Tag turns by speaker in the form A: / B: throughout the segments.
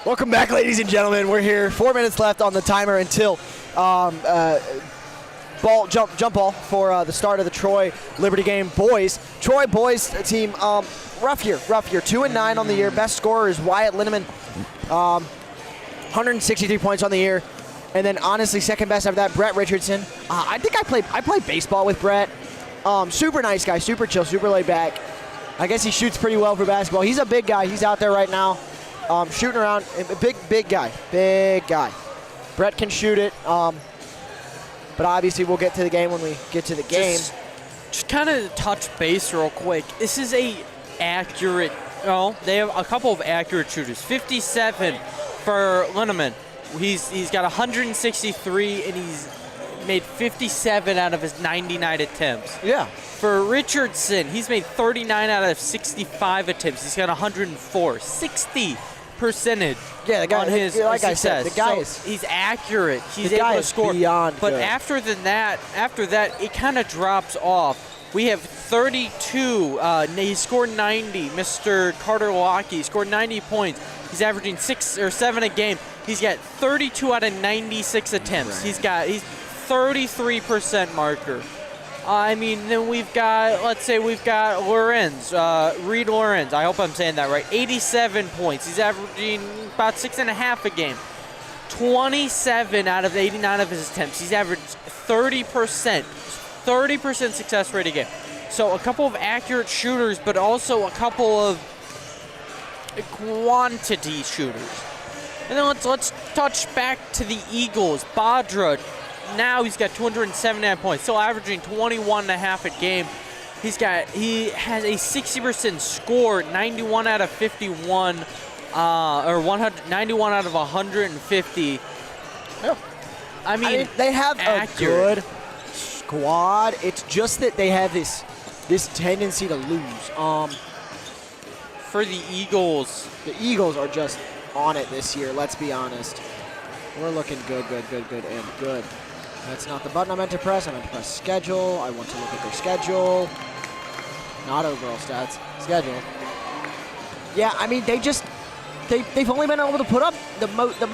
A: Welcome back, ladies and gentlemen. We're here. 4 minutes left on the timer until jump ball for the start of the Troy Liberty game. Boys, Troy boys team, rough year. 2-9 on the year. Best scorer is Wyatt Linneman, 163 points on the year. And then honestly, second best after that, Brett Richardson. I think I played baseball with Brett. Super nice guy, super chill, super laid back. I guess he shoots pretty well for basketball. He's a big guy. He's out there right now. Shooting around, big guy. Brett can shoot it, but obviously we'll get to the game when we get to the game.
B: Just kind of touch base real quick. This is a accurate, they have a couple of accurate shooters. 57 for Linneman. He's got 163 and he's made 57 out of his 99 attempts.
A: Yeah.
B: For Richardson, he's made 39 out of 65 attempts. He's got 104, 60 percentage.
A: Yeah, the guy,
B: on his
A: like
B: success.
A: I said, the guy
B: he's accurate. He's
A: able
B: to score.
A: Beyond
B: but
A: good.
B: after that, it kind of drops off. We have 32. He scored 90. Mr. Carter Lockey scored 90 points. He's averaging 6 or 7 a game. He's got 32 out of 96 attempts.
A: Right.
B: He's 33% marker. Then we've got, Lorenz, Reed Lorenz. I hope I'm saying that right. 87 points. He's averaging about 6.5 a game. 27 out of 89 of his attempts. He's averaged 30% success rate a game. So a couple of accurate shooters, but also a couple of quantity shooters. And then let's touch back to the Eagles. Badra. Now he's got 279 points, still averaging 21.5 a game. He has a 60% score, 91 out of 51, or 91 out of 150.
A: Yeah. They have accurate. A good squad. It's just that they have this tendency to lose.
B: For the Eagles
A: are just on it this year. Let's be honest. We're looking good. That's not the button I meant to press. I meant to press schedule. I want to look at their schedule. Not overall stats. Schedule. Yeah, they've only been able to put up, the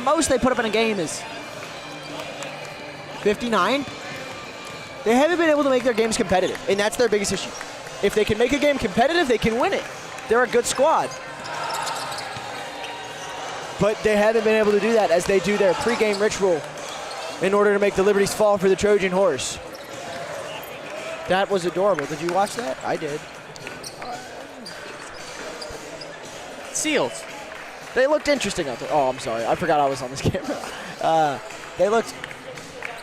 A: most they put up in a game is 59. They haven't been able to make their games competitive, and that's their biggest issue. If they can make a game competitive, they can win it. They're a good squad. But they haven't been able to do that as they do their pregame ritual in order to make the Liberties fall for the Trojan horse. That was adorable. Did you watch that? I did.
B: Seals.
A: They looked interesting out there. Oh, I'm sorry. I forgot I was on this camera. They looked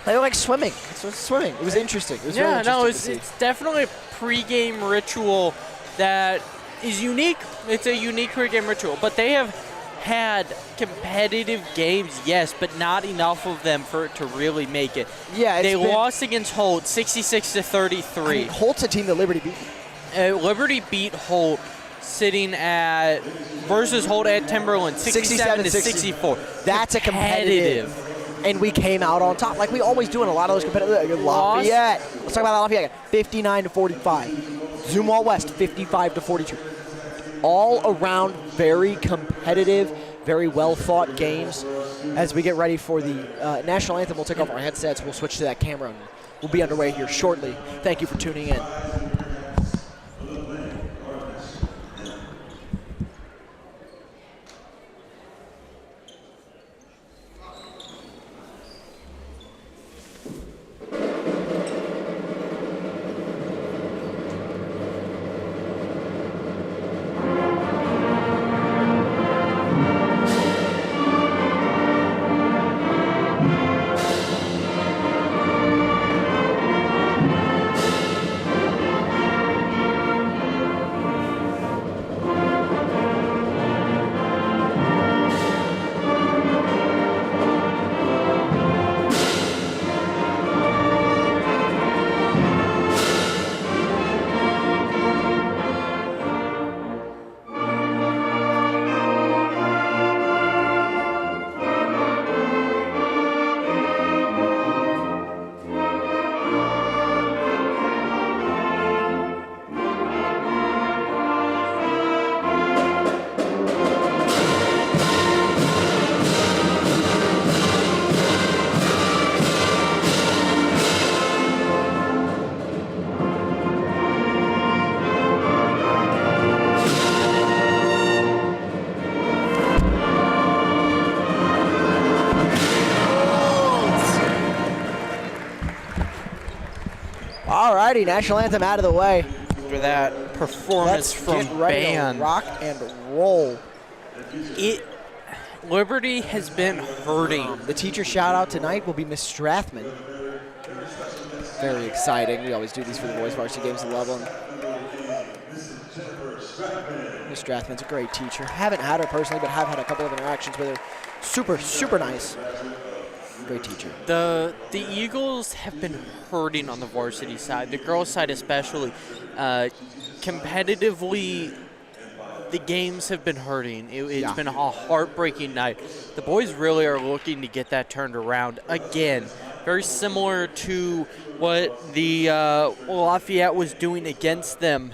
A: like swimming. It was swimming. It was interesting. It was very interesting to see.
B: It's definitely a pregame ritual that is unique. It's a unique pregame ritual, but they have had competitive games, yes, but not enough of them for it to really make it.
A: Yeah,
B: they lost against Holt 66-33.
A: Holt's a team that Liberty beat.
B: Liberty beat Holt versus Holt at Timberland 67-64.
A: That's a competitive. And we came out on top like we always do in a lot of those competitive. Lafayette. Let's talk about Lafayette. 59-45. Zumwalt West 55-42. All around very competitive, very well-fought games. As we get ready for the national anthem, we'll take off our headsets. We'll switch to that camera, and we'll be underway here shortly. Thank you for tuning in. Alrighty, national anthem out of the way.
B: After that performance from
A: Get ready
B: band.
A: to rock and roll.
B: Liberty has been hurting.
A: The teacher shout out tonight will be Miss Strathman. Very exciting. We always do these for the boys varsity games at level. Miss Strathman's a great teacher. Haven't had her personally, but have had a couple of interactions with her. Super, super nice. Great teacher.
B: The Eagles have been hurting on the varsity side, the girls' side especially. Competitively, the games have been hurting. It's been a heartbreaking night. The boys really are looking to get that turned around again. Very similar to what the Lafayette was doing against them.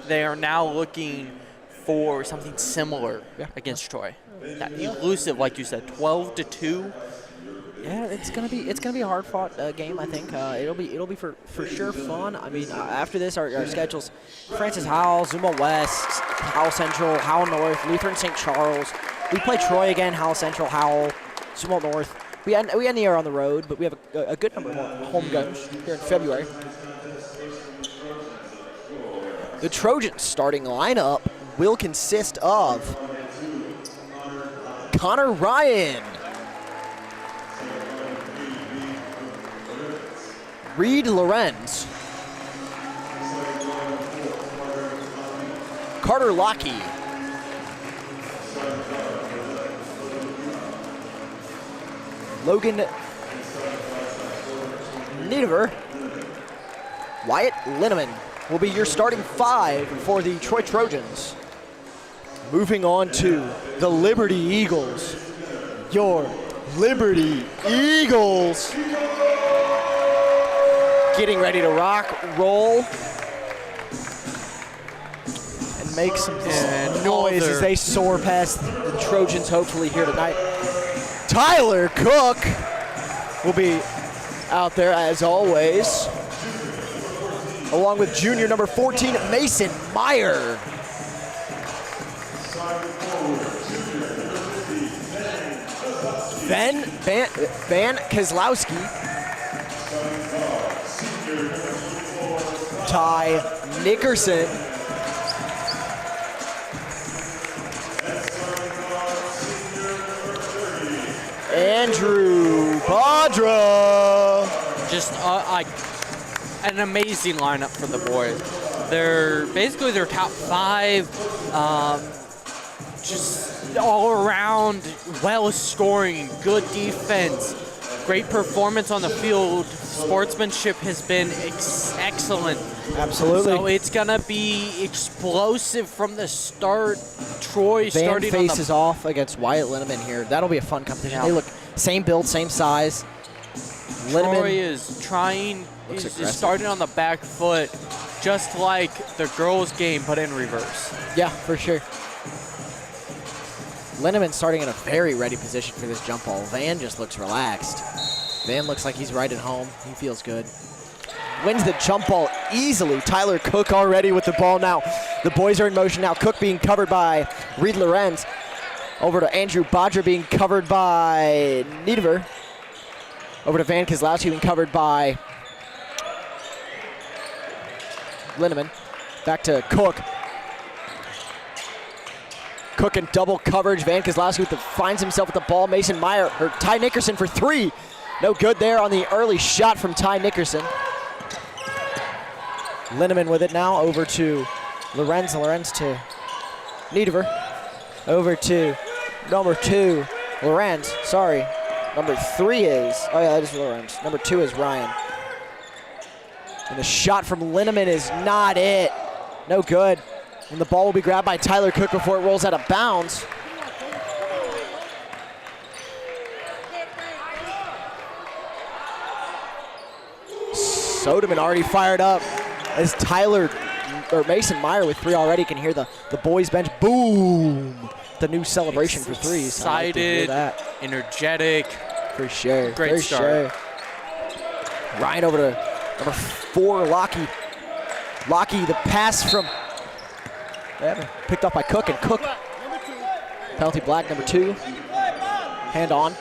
B: They are now looking for something similar against Troy. That elusive, like you said, 12-2.
A: Yeah, it's gonna be a hard fought game. I think it'll be for sure fun. I mean, after this, our schedules: Francis Howell, Zuma West, Howell Central, Howell North, Lutheran St. Charles. We play Troy again, Howell Central, Howell, Zuma North. We end the year on the road, but we have a good number more home games here in February. The Trojans starting lineup will consist of Connor Ryan, Reed Lorenz, Carter Lockey, Logan Niederver, Wyatt Linneman will be your starting five for the Troy Trojans. Moving on to the Liberty Eagles. Your Liberty Eagles. Getting ready to rock, roll, and make some noise as they soar past the Trojans hopefully here tonight. Tyler Cook will be out there as always, along with junior number 14, Mason Meyer. Van Kozlowski, Ty Nickerson, Andrew Badra.
B: Just an amazing lineup for the boys. They're basically their top five, just all around well scoring, good defense, great performance on the field. Sportsmanship has been excellent.
A: Absolutely.
B: So it's going to be explosive from the start. Troy
A: Van
B: starting
A: faces off against Wyatt Linneman here. That'll be a fun competition.
B: Yeah.
A: They look same build, same size.
B: Troy is trying, is starting on the back foot, just like the girls' game, but in reverse.
A: Yeah, for sure. Linneman starting in a very ready position for this jump ball. Van just looks relaxed. Van looks like he's right at home. He feels good. Wins the jump ball easily. Tyler Cook already with the ball now. The boys are in motion now. Cook being covered by Reed Lorenz. Over to Andrew Badra being covered by Niederver. Over to Van Kozlowski being covered by Linneman. Back to Cook. Cook in double coverage. Van Kozlowski finds himself with the ball. Mason Meyer, or Ty Nickerson for three. No good there on the early shot from Ty Nickerson. Linneman with it now, over to Lorenz. Lorenz to Niederver. Over to number 2, Lorenz. Sorry. Number 3 is, oh yeah, that is Lorenz. Number 2 is Ryan. And the shot from Linneman is not it. No good. And the ball will be grabbed by Tyler Cook before it rolls out of bounds. Soderman already fired up as Mason Meyer with 3 already can hear the boys bench. Boom! The new celebration for threes.
B: Excited, energetic.
A: For sure.
B: Great start.
A: Sure. Ryan over to number 4, Lockey. Lockey, the pass from picked up by Cook, and Cook penalty black, number 2. Hand on.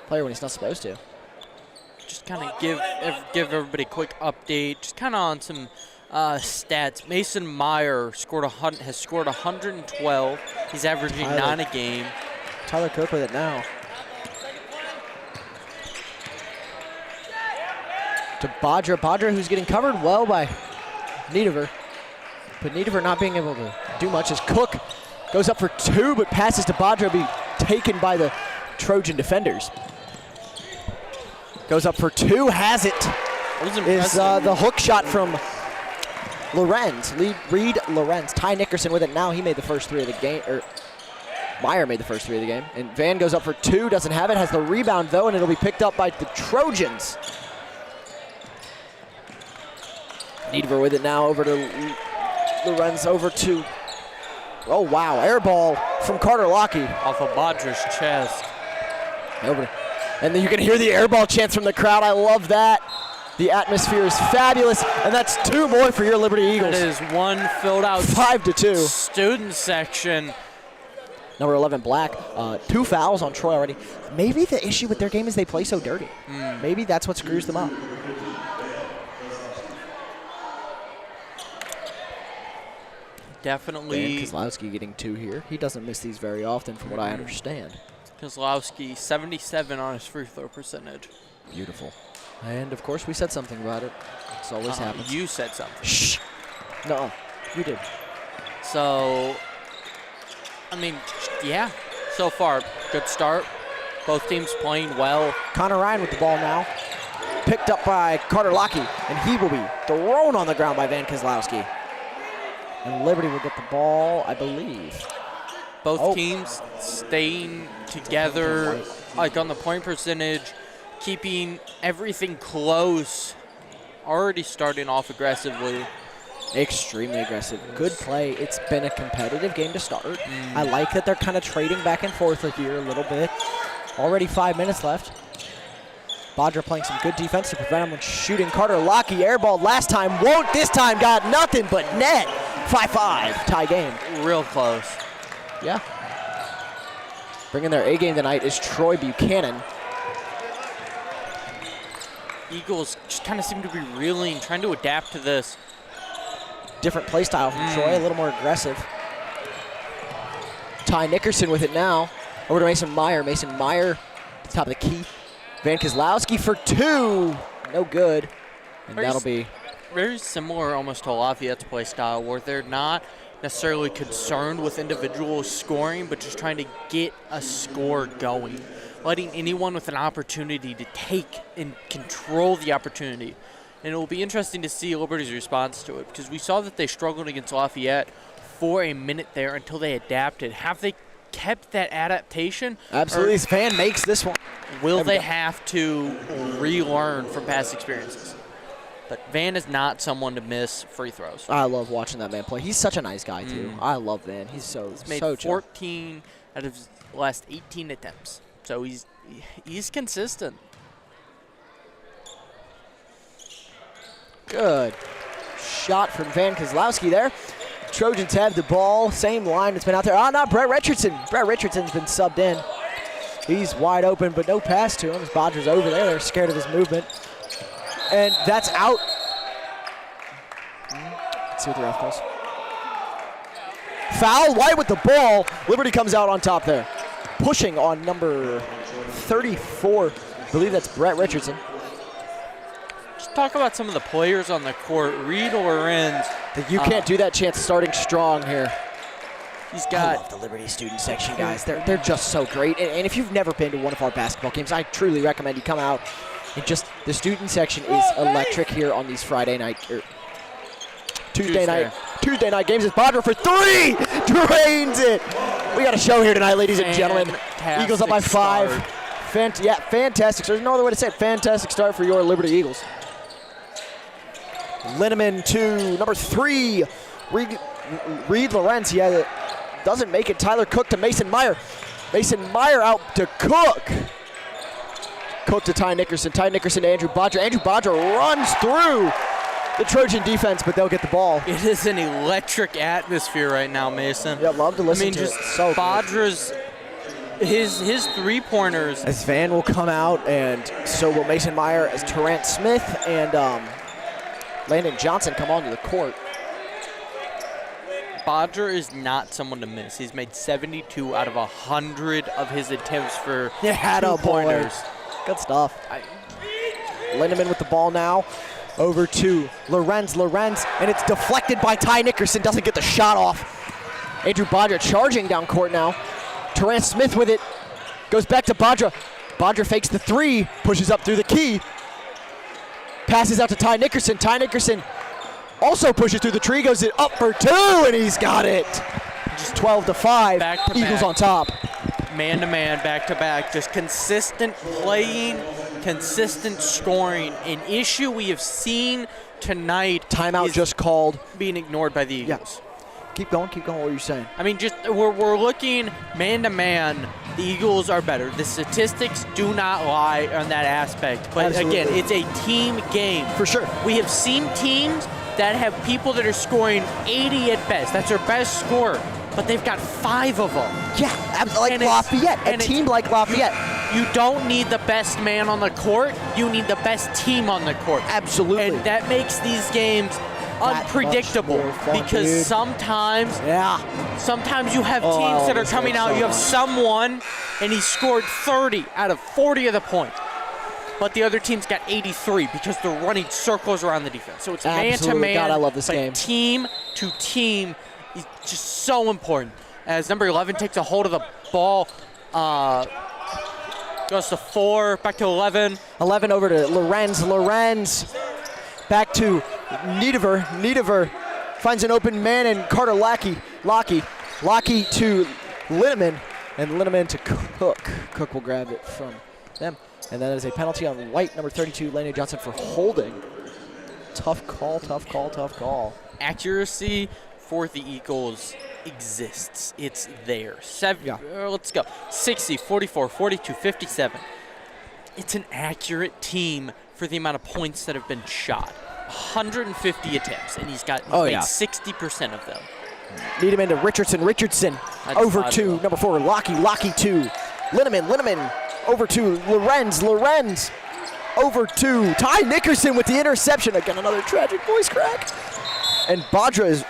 A: Player when he's not supposed to.
B: just kind of give everybody a quick update, just kind of on some stats. Mason Meyer has scored 112. He's averaging 9 a game.
A: Tyler Cook with it now. To Badra, who's getting covered well by Niederver. But Niederver not being able to do much as Cook goes up for 2, but passes to Badra, be taken by the Trojan defenders. Goes up for 2, has it. Is the hook shot from Lorenz, Reed Lorenz. Ty Nickerson with it now. He made the first 3 of the game, or Meyer made the first 3 of the game. And Van goes up for 2, doesn't have it, has the rebound though, and it'll be picked up by the Trojans. Niederver with it now, over to Lorenz, over to, oh wow, air ball from Carter Lockie.
B: Off of Badra's chest.
A: Over. And then you can hear the air ball chants from the crowd. I love that. The atmosphere is fabulous, and that's 2 more for your Liberty Eagles.
B: That is 1 filled out
A: 5-2.
B: Student section.
A: Number 11, Black. 2 fouls on Troy already. Maybe the issue with their game is they play so dirty. Maybe that's what screws them up.
B: Definitely.
A: Dan Kozlowski getting 2 here. He doesn't miss these very often from what I understand.
B: Kozlowski, 77 on his free throw percentage.
A: Beautiful. And, of course, we said something about it. This always happens.
B: You said something.
A: Shh. No, you did.
B: So, I mean, yeah, so far, good start. Both teams playing well.
A: Connor Ryan with the ball now. Picked up by Carter Lockie, and he will be thrown on the ground by Van Kozlowski. And Liberty will get the ball, I believe.
B: Both teams staying together, like on the point percentage, keeping everything close. Already starting off aggressively.
A: Extremely aggressive. Good play. It's been a competitive game to start. I like that they're kind of trading back and forth here a little bit. Already 5 minutes left. Badra playing some good defense to prevent him from shooting. Carter Lockie airballed last time. Won't this time. Got nothing but net. 5-5. Tie game.
B: Real close.
A: Yeah. Bringing their A game tonight is Troy Buchanan.
B: Eagles just kind of seem to be reeling, trying to adapt to this.
A: Different play style from Troy, a little more aggressive. Ty Nickerson with it now. Over to Mason Meyer. Mason Meyer to the top of the key. Van Kozlowski for 2. No good. And that'll be
B: very similar almost to Lafayette's play style, where they're not necessarily concerned with individual scoring, but just trying to get a score going. Letting anyone with an opportunity to take and control the opportunity. And it will be interesting to see Liberty's response to it, because we saw that they struggled against Lafayette for a minute there until they adapted. Have they kept that adaptation?
A: Absolutely. Van makes this one.
B: Will they have to relearn from past experiences? But Van is not someone to miss free throws.
A: I love watching that man play. He's such a nice guy, too. I love Van. He's
B: made
A: so
B: 14 out of his last 18 attempts. So he's consistent.
A: Good shot from Van Kozlowski there. Trojans have the ball. Same line that's been out there. Not Brett Richardson. Brett Richardson's been subbed in. He's wide open, but no pass to him. As Badger's over there. They're scared of his movement. And that's out. Let's see what the ref calls. Foul. White with the ball. Liberty comes out on top there. Pushing on number 34. I believe that's Brett Richardson.
B: Just talk about some of the players on the court. Reed Lorenz.
A: You can't do that chance starting strong here.
B: He's got
A: I love the Liberty student section, guys. They're just so great. And if you've never been to one of our basketball games, I truly recommend you come out. And just the student section is electric here on these Friday night or Tuesday night games. It's Badra for 3. Drains it. We got a show here tonight, ladies and gentlemen. Eagles up by 5. Fantastic. There's no other way to say it. Fantastic start for your Liberty Eagles. Linneman to number 3. Reed Lorenz. Doesn't make it. Tyler Cook to Mason Meyer. Mason Meyer out to Cook. Cook to Ty Nickerson. Ty Nickerson to Andrew Badra. Andrew Badra runs through the Trojan defense, but they'll get the ball.
B: It is an electric atmosphere right now, Mason.
A: Yeah, love to listen to
B: just
A: it. So
B: Badra's his three-pointers.
A: As Van will come out, and so will Mason Meyer, as Terrence Smith and Landon Johnson come onto the court.
B: Bodger is not someone to miss. He's made 72 out of 100 of his attempts for two-pointers.
A: Good stuff. Lindemann with the ball now. Over to Lorenz, and it's deflected by Ty Nickerson. Doesn't get the shot off. Andrew Bodger charging down court now. Terrence Smith with it. Goes back to Bodger. Bodger fakes the three, pushes up through the key. Passes out to Ty Nickerson. Ty Nickerson also pushes through the tree, goes it up for two, and he's got it. Just 12-5. Eagles on top.
B: Man-to-man, back-to-back. Just consistent playing, consistent scoring. An issue we have seen tonight.
A: Timeout just called.
B: Being ignored by the Eagles.
A: Yeah. Keep going. What are you saying?
B: I mean, just we're looking man-to-man. The Eagles are better. The statistics do not lie on that aspect. But
A: Absolutely.
B: Again, it's a team game.
A: For sure.
B: We have seen teams that have people that are scoring 80 at best. That's their best scorer. But they've got 5 of them.
A: Yeah, like Lafayette. A team like Lafayette.
B: You don't need the best man on the court. You need the best team on the court.
A: Absolutely.
B: And that makes these games unpredictable because sometimes you have teams that are coming out. You have someone, and he scored 30 out of 40 of the points. But the other team's got 83 because they're running circles around the defense. So it's man-to-man.
A: God, I love this game.
B: Team to team is just so important. As number 11 takes a hold of the ball, goes to 4, back to 11.
A: 11 over to Lorenz. Back to Niederver finds an open man, and Carter Lackey to Lindemann, and Lindemann to Cook. Cook will grab it from them. And that is a penalty on White, number 32, Landon Johnson, for holding. Tough call.
B: Accuracy for the Eagles exists. It's there. Let's go. 60, 44, 42, 57. It's an accurate team for the amount of points that have been shot. 150 attempts, and he's made 60% of them.
A: Needham to Richardson. Over to number 4, Lockie to Lindemann. Over to Lorenz. Over to Ty Nickerson with the interception. Again, another tragic voice crack. And Badra is...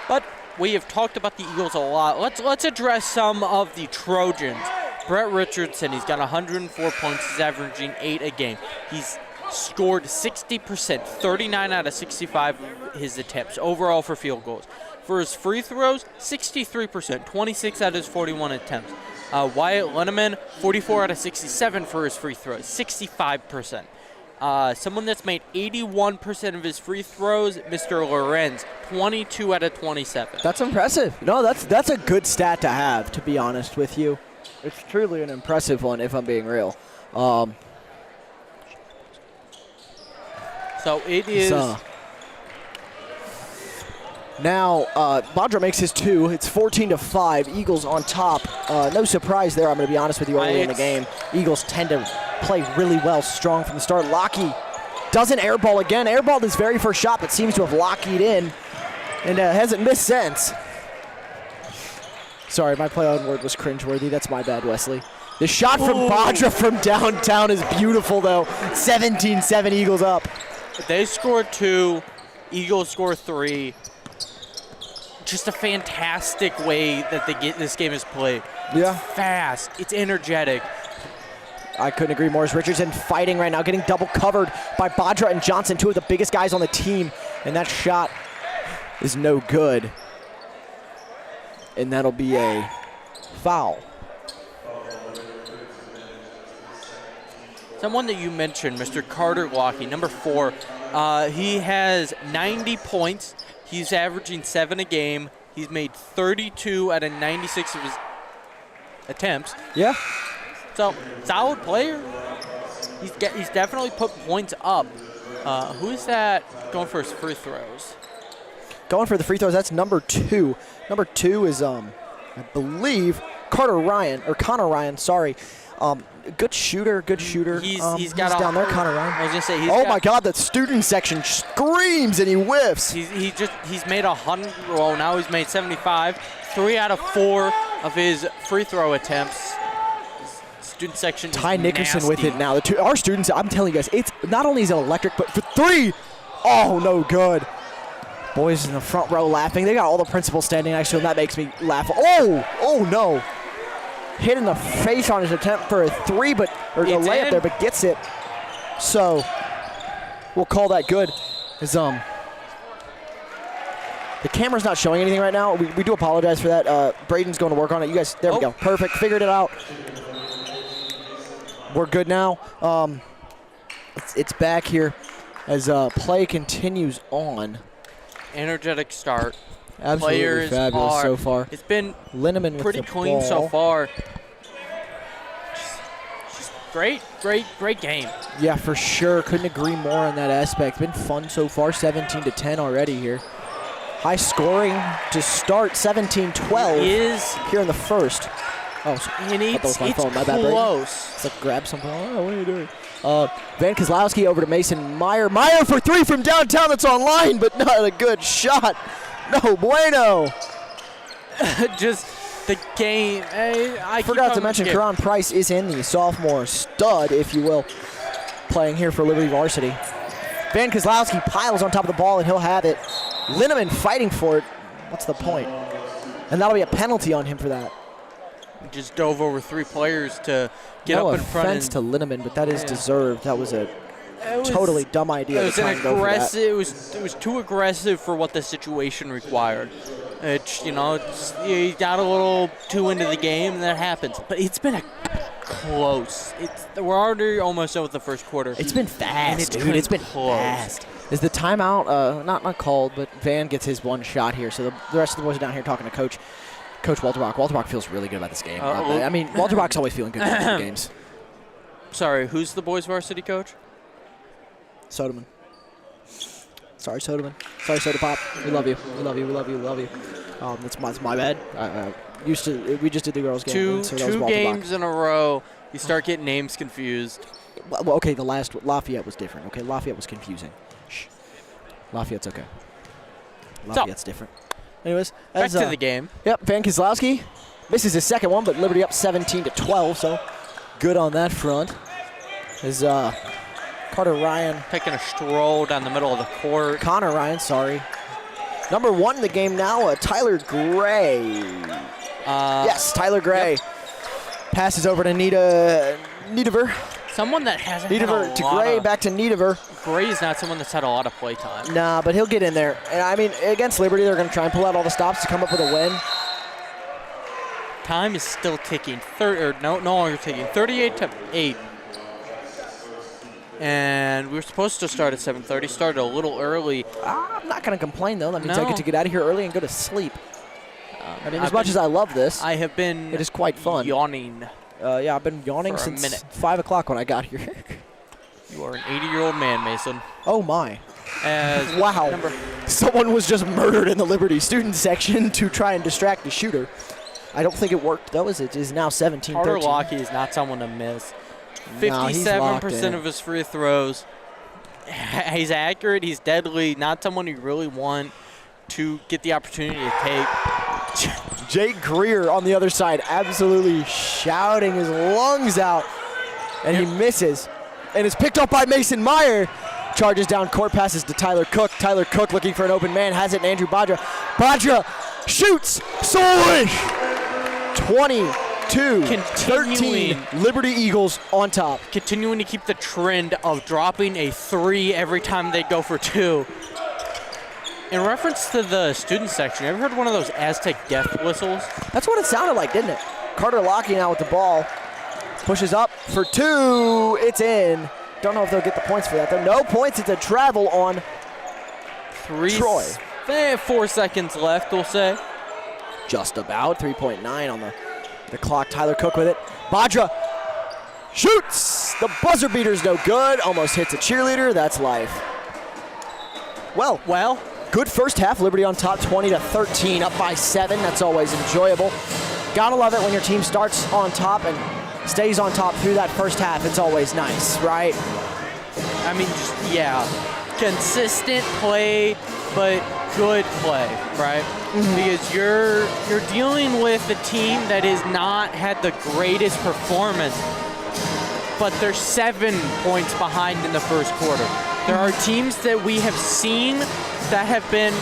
B: But we have talked about the Eagles a lot. Let's address some of the Trojans. Brett Richardson, he's got 104 points. He's averaging 8 a game. He's scored 60%, 39 out of 65 of his attempts overall for field goals. For his free throws, 63%, 26 out of his 41 attempts. Wyatt Lindemann, 44 out of 67 for his free throws, 65%. Someone that's made 81% of his free throws, Mr. Lorenz, 22 out of 27.
A: That's impressive. No, that's a good stat to have, to be honest with you. It's truly an impressive one, if I'm being real.
B: So it is...
A: Now, Badra makes his 2. It's 14-5. Eagles on top. No surprise there, I'm going to be honest with you, early in the game. Eagles tend to play really well, strong from the start. Lockie doesn't airball again. Airballed his very first shot, but seems to have Lockie'd in and hasn't missed since. Sorry, my play on word was cringeworthy. That's my bad, Wesley. The shot from Badra from downtown is beautiful, though. 17-7, Eagles up.
B: They scored 2. Eagles score 3. Just a fantastic way that this game is played.
A: Yeah.
B: It's fast. It's energetic.
A: I couldn't agree more. As Richardson fighting right now, getting double covered by Badra and Johnson, 2 of the biggest guys on the team. And that shot is no good. And that'll be a foul.
B: Someone that you mentioned, Mr. Carter Lockie, number 4. He has 90 points. He's averaging 7 a game. He's made 32 out of 96 of his attempts.
A: Yeah.
B: So, solid player. He's definitely put points up. Who is that going for his free throws?
A: Going for the free throws, that's number 2. Number 2 is, I believe, Connor Ryan, sorry. Good shooter. He's down there, Connor Ryan.
B: I was gonna say
A: my God, that student section screams and he whiffs.
B: He's made 100. Well, now he's made 75. 3 out of 4 of his free throw attempts. Student section.
A: Ty Nickerson with it now. Our students, I'm telling you guys, it's not only is it electric, but for 3, oh, no good. Boys in the front row laughing. They got all the principals standing next to him. That makes me laugh. Oh no. Hit in the face on his attempt for a 3, or a layup there, but gets it. So we'll call that good. The camera's not showing anything right now. We do apologize for that. Braden's going to work on it. You guys, there we go. Perfect. Figured it out. We're good now. It's back here as play continues on.
B: Energetic start.
A: Absolutely
B: Players
A: fabulous so far.
B: It's been
A: Linneman with
B: pretty
A: the
B: clean
A: ball.
B: so far. Just great game.
A: Yeah, for sure. Couldn't agree more on that aspect. Been fun so far. 17-10 already here. High scoring to start. 17-12
B: Is
A: here in the first. Oh,
B: and
A: that was my phone. My bad,
B: close.
A: It's like grab something. Oh, what are you doing? Van Kozlowski over to Mason Meyer. Meyer for 3 from downtown. That's online, but not a good shot. No bueno.
B: Just the game. I
A: forgot to mention Karan Price is in, the sophomore stud, if you will, playing here for Liberty Varsity. Van Kozlowski piles on top of the ball, and he'll have it. Linneman fighting for it. What's the point? And that'll be a penalty on him for that.
B: Just dove over 3 players to get up in front.
A: No offense to Linneman, but that is deserved. That was a totally dumb idea.
B: It was an aggressive. It was too aggressive for what the situation required. You got a little too into the game, and that happens. But it's been close. We're already almost out with the first quarter.
A: It's been fast, dude. It's been
B: close.
A: Fast. Is the timeout not called? But Van gets his one shot here. So the rest of the boys are down here talking to Coach Walter Brock. Walter Brock feels really good about this game. I mean, Walter Brock's always feeling good about the games.
B: Sorry, who's the boys' varsity coach?
A: Soderman. Sorry, Soderman. Sorry, Soda Pop. We love you. We love you. We love you. We love you. That's my bad. We just did the girls' game.
B: Two games in a row, you start getting names confused.
A: Well, okay, the last Lafayette was different. Okay, Lafayette was confusing. Shh. Lafayette's okay. Lafayette's different. Anyways,
B: back to the game.
A: Yep, Van Kozlowski misses his second one, but Liberty up 17-12, so good on that front. As Carter Ryan
B: taking a stroll down the middle of the court.
A: Connor Ryan, sorry. Number 1 in the game now, Tyler Gray. Yes, Tyler Gray.
B: Yep.
A: Passes over to Niederver.
B: Someone that hasn't
A: Niederver to Gray, back to Niederver.
B: Gray is not someone that's had a lot of play time.
A: Nah, but he'll get in there. And I mean, against Liberty, they're going to try and pull out all the stops to come up with a win.
B: Time is still ticking. No longer ticking. 38-8. And we were supposed to start at 7:30. Started a little early.
A: I'm not going to complain, though. That means I get to get out of here early and go to sleep. I mean, as much as I love this,
B: I have been.
A: It is quite fun.
B: Yawning.
A: Yeah, I've been yawning since 5 o'clock when I got here.
B: You are an 80-year-old man, Mason.
A: Oh, my.
B: Wow.
A: Someone was just murdered in the Liberty student section to try and distract the shooter. I don't think it worked, though, as it is now 17-13.
B: Carter Lockie is not someone to miss. 57% of his free throws. He's accurate. He's deadly. Not someone you really want to get the opportunity to take.
A: Jake Greer on the other side absolutely shouting his lungs out, and he misses. And is picked up by Mason Meyer. Charges down court, passes to Tyler Cook. Tyler Cook looking for an open man, has it in Andrew Badra. Badra shoots, Solish! 22-13, Liberty Eagles on top.
B: Continuing to keep the trend of dropping a 3 every time they go for 2. In reference to the student section, you ever heard one of those Aztec death whistles?
A: That's what it sounded like, didn't it? Carter Lockie now with the ball. Pushes up for 2. It's in. Don't know if they'll get the points for that, though. No points. It's a travel on Troy.
B: 4 seconds left, we'll say.
A: Just about. 3.9 on the clock. Tyler Cook with it. Badra shoots. The buzzer beater's no good. Almost hits a cheerleader. That's life. Well, good first half. Liberty on top, 20-13, up by 7. That's always enjoyable. Gotta love it when your team starts on top and stays on top through that first half. It's always nice, right?
B: I mean, consistent play, but good play, right? Because you're dealing with a team that has not had the greatest performance, but they're 7 points behind in the first quarter. There are teams that we have seen that have been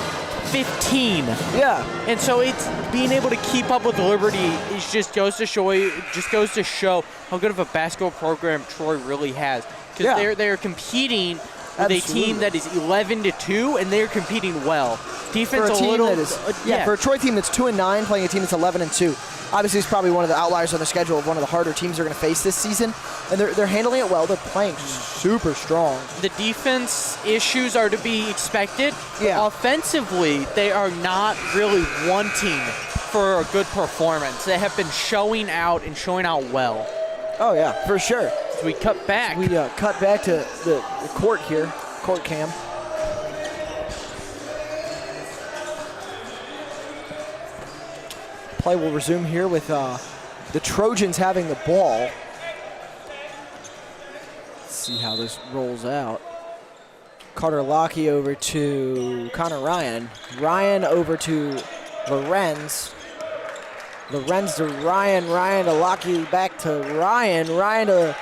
B: 15.
A: Yeah.
B: And so it's being able to keep up with Liberty. It just goes to show how good of a basketball program Troy really has. Because they're competing with a team that is 11-2, and they're competing well. Defense
A: for a Troy team that's 2-9, playing a team that's 11-2. Obviously, it's probably one of the outliers on the schedule of one of the harder teams they're going to face this season, and they're handling it well. They're playing super strong.
B: The defense issues are to be expected.
A: Yeah.
B: Offensively, they are not really wanting for a good performance. They have been showing out and showing out well.
A: Oh yeah, for sure.
B: So we cut back.
A: We cut back to the court here, court cam. Play will resume here with the Trojans having the ball. Let's see how this rolls out. Carter Lockey over to Connor Ryan. Ryan over to Lorenz. Lorenz to Ryan. Ryan to Lockey, back to Ryan. Ryan to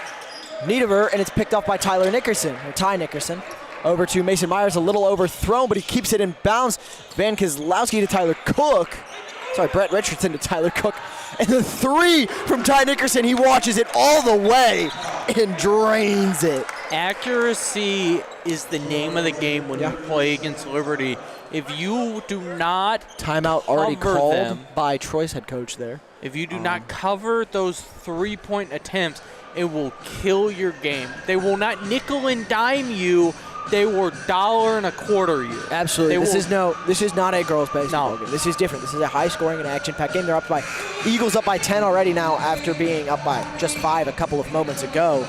A: Niederver, and it's picked up by Tyler Nickerson, or Ty Nickerson. Over to Mason Myers, a little overthrown, but he keeps it in bounds. Van Kozlowski to Tyler Cook. Sorry, Brett Richardson to Tyler Cook. And the three from Ty Nickerson, he watches it all the way and drains it.
B: Accuracy is the name of the game when you play against Liberty. If you do not
A: timeout already called by Troy's head coach there.
B: If you do not cover those three-point attempts, it will kill your game. They will not nickel and dime you. They will $1.25 you.
A: Absolutely. This is not a girls' baseball game. This is different. This is a high-scoring and action-packed game. They're up by Eagles up by 10 already now after being up by just 5 a couple of moments ago.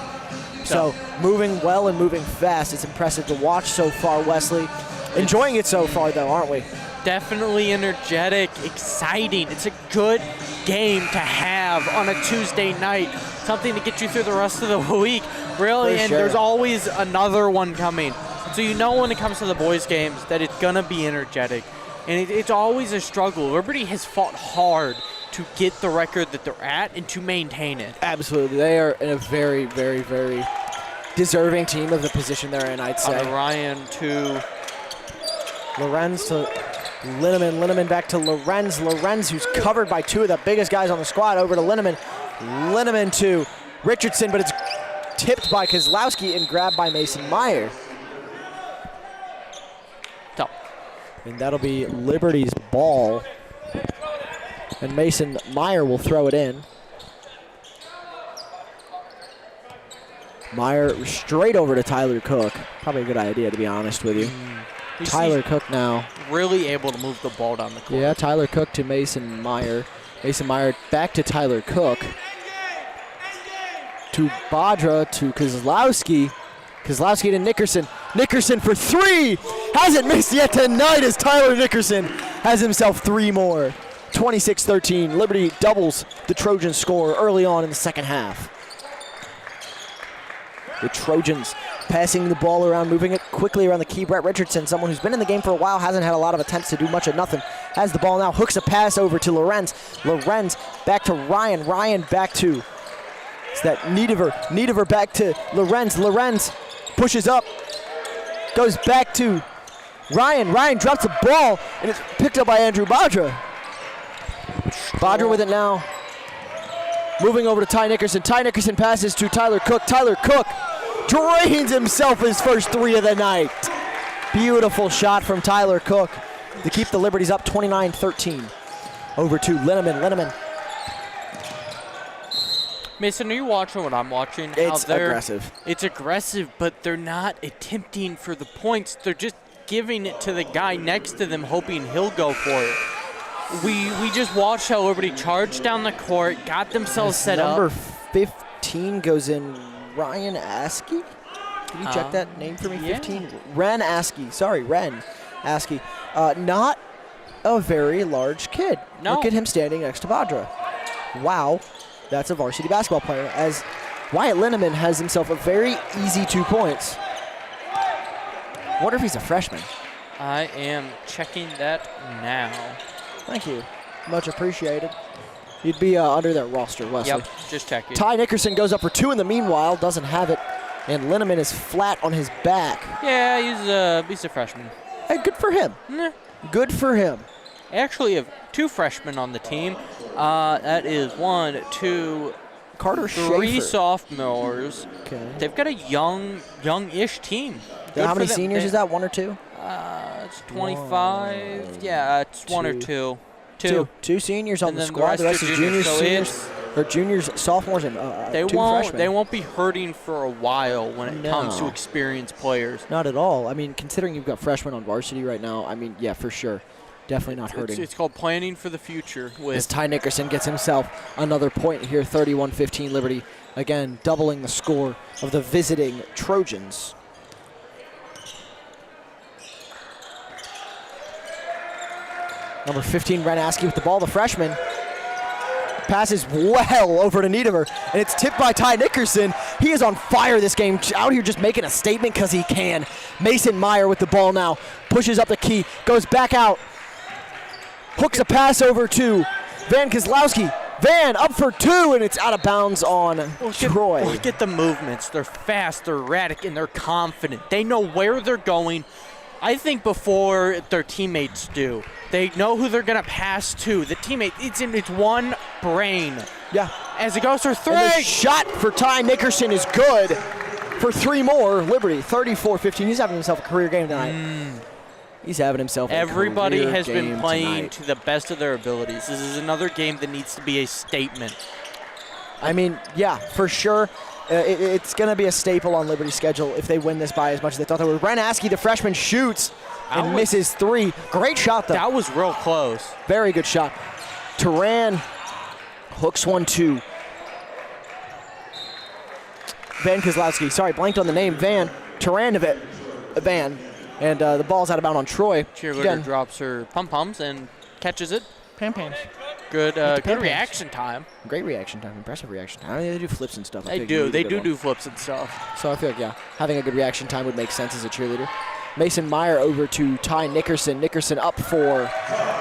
A: So moving well and moving fast. It's impressive to watch so far, Wesley. Enjoying it so far, though, aren't we?
B: Definitely energetic, exciting. It's a good game to have on a Tuesday night. Something to get you through the rest of the week, really. And there's always another one coming. So you know when it comes to the boys' games that it's going to be energetic. And it's always a struggle. Liberty has fought hard to get the record that they're at and to maintain it.
A: Absolutely. They are in a very, very, very deserving team of the position they're in, I'd say.
B: Ryan to
A: Lorenz to Linneman. Linneman back to Lorenz. Lorenz, who's covered by two of the biggest guys on the squad, over to Linneman. Linneman to Richardson, but it's tipped by Kozlowski and grabbed by Mason Meyer. And that'll be Liberty's ball. And Mason Meyer will throw it in. Meyer straight over to Tyler Cook. Probably a good idea, to be honest with you. Tyler Cook now.
B: Really able to move the ball down the court.
A: Yeah, Tyler Cook to Mason Meyer. Mason Meyer back to Tyler Cook. To Badra, to Kozlowski. Kozlowski to Nickerson. Nickerson for three! Hasn't missed yet tonight as Tyler Nickerson has himself three more. 26-13. Liberty doubles the Trojans score early on in the second half. The Trojans passing the ball around, moving it quickly around the key. Brett Richardson, someone who's been in the game for a while, hasn't had a lot of attempts to do much of nothing. Has the ball now, hooks a pass over to Lorenz. Lorenz back to Ryan. Ryan back to, it's that Niederver. Niederver back to Lorenz. Lorenz pushes up, goes back to Ryan. Ryan drops the ball, and it's picked up by Andrew Badra. Badra with it now. Moving over to Ty Nickerson. Ty Nickerson passes to Tyler Cook. Tyler Cook drains himself his first three of the night. Beautiful shot from Tyler Cook to keep the Liberties up 29-13. Over to Linneman. Linneman.
B: Mason, are you watching what I'm watching?
A: It's aggressive.
B: It's aggressive, but they're not attempting for the points. They're just giving it to the guy next to them, hoping he'll go for it. We just watched how Liberty charged down the court, got themselves set up.
A: Number 15 goes in Ryan Askey. Can you check that name for me?
B: Yeah.
A: 15? Ren Askey. Sorry, Ren Askey. Not a very large kid.
B: No.
A: Look at him standing next to Badra. Wow, that's a varsity basketball player. As Wyatt Linneman has himself a very easy 2 points. Wonder if he's a freshman.
B: I am checking that now.
A: Thank you. Much appreciated. You'd be under that roster, Wesley.
B: Yep, just checking.
A: Ty Nickerson goes up for 2 in the meanwhile, doesn't have it. And Linneman is flat on his back.
B: Yeah, he's a freshman.
A: Hey, good for him.
B: Nah.
A: Good for him.
B: I actually have 2 freshmen on the team. That is 1, 2,
A: Carter
B: 3
A: Schaefer.
B: sophomores.
A: Okay.
B: They've got a young-ish team.
A: How many seniors is that? 1 or 2?
B: It's 25. Yeah, it's 1 or 2. 2.
A: 2 seniors on
B: And
A: the
B: then
A: squad. The rest is juniors,
B: so
A: seniors, or juniors, sophomores, and
B: they
A: 2
B: won't.
A: freshmen.
B: They won't be hurting for a while when it comes to experienced players.
A: Not at all. I mean, considering you've got freshmen on varsity right now, I mean, yeah, for sure. Definitely not hurting.
B: It's called planning for the future.
A: As Ty Nickerson gets himself another point here, 31-15 Liberty. Again, doubling the score of the visiting Trojans. Number 15, Renaski with the ball, the freshman. Passes well over to Niedermer, and it's tipped by Ty Nickerson. He is on fire this game, out here just making a statement because he can. Mason Meyer with the ball now, pushes up the key, goes back out, hooks a pass over to Van Kozlowski. Van up for 2, and it's out of bounds on Troy.
B: Look at the movements. They're fast, they're erratic, and they're confident. They know where they're going. I think before their teammates do. They know who they're going to pass to. The teammate, it's one brain.
A: Yeah.
B: As it goes for 3.
A: And the shot for Ty Nickerson is good for 3 more. Liberty, 34-15. He's having himself a career game tonight. He's having himself a
B: Everybody
A: career
B: has
A: game
B: been playing
A: tonight.
B: to the best of their abilities. This is another game that needs to be a statement.
A: I mean, yeah, for sure. It's going to be a staple on Liberty's schedule if they win this by as much as they thought they would. Renaski, the freshman, shoots and misses 3. Great shot, though.
B: That was real close.
A: Very good shot. Turan hooks 1, 2. Van Kozlowski. Sorry, blanked on the name. Van. Turanovic. Van. And the ball's out of bounds on Troy.
B: Cheerleader
A: Again.
B: drops her pom-poms and catches it.
A: Pam-pams.
B: Good
A: pam-pams.
B: reaction time.
A: Great reaction time. Impressive reaction time. I mean, they do flips and stuff.
B: They do flips and stuff.
A: So I feel like, yeah, having a good reaction time would make sense as a cheerleader. Mason Meyer over to Ty Nickerson. Nickerson up for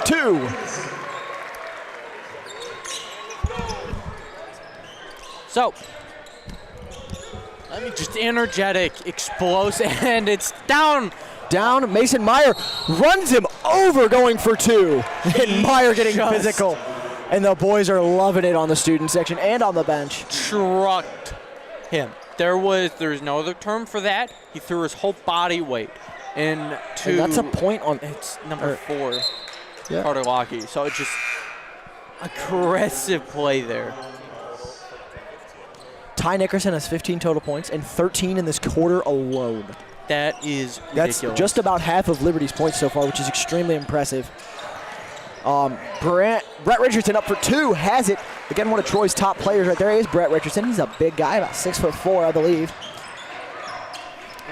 A: 2.
B: So, let me just energetic, explosive, and it's down.
A: Down, Mason Meyer runs him over going for 2. And Meyer getting physical. And the boys are loving it on the student section and on the bench.
B: Trucked him. There's no other term for that. He threw his whole body weight into.
A: And that's a point on.
B: It's number 4,
A: Yeah.
B: Carter Lockie. So it's just aggressive play there.
A: Ty Nickerson has 15 total points and 13 in this quarter alone.
B: That is ridiculous.
A: That's just about half of Liberty's points so far, which is extremely impressive. Brett Richardson up for 2, has it. Again, one of Troy's top players right there is Brett Richardson. He's a big guy, about 6'4", I believe.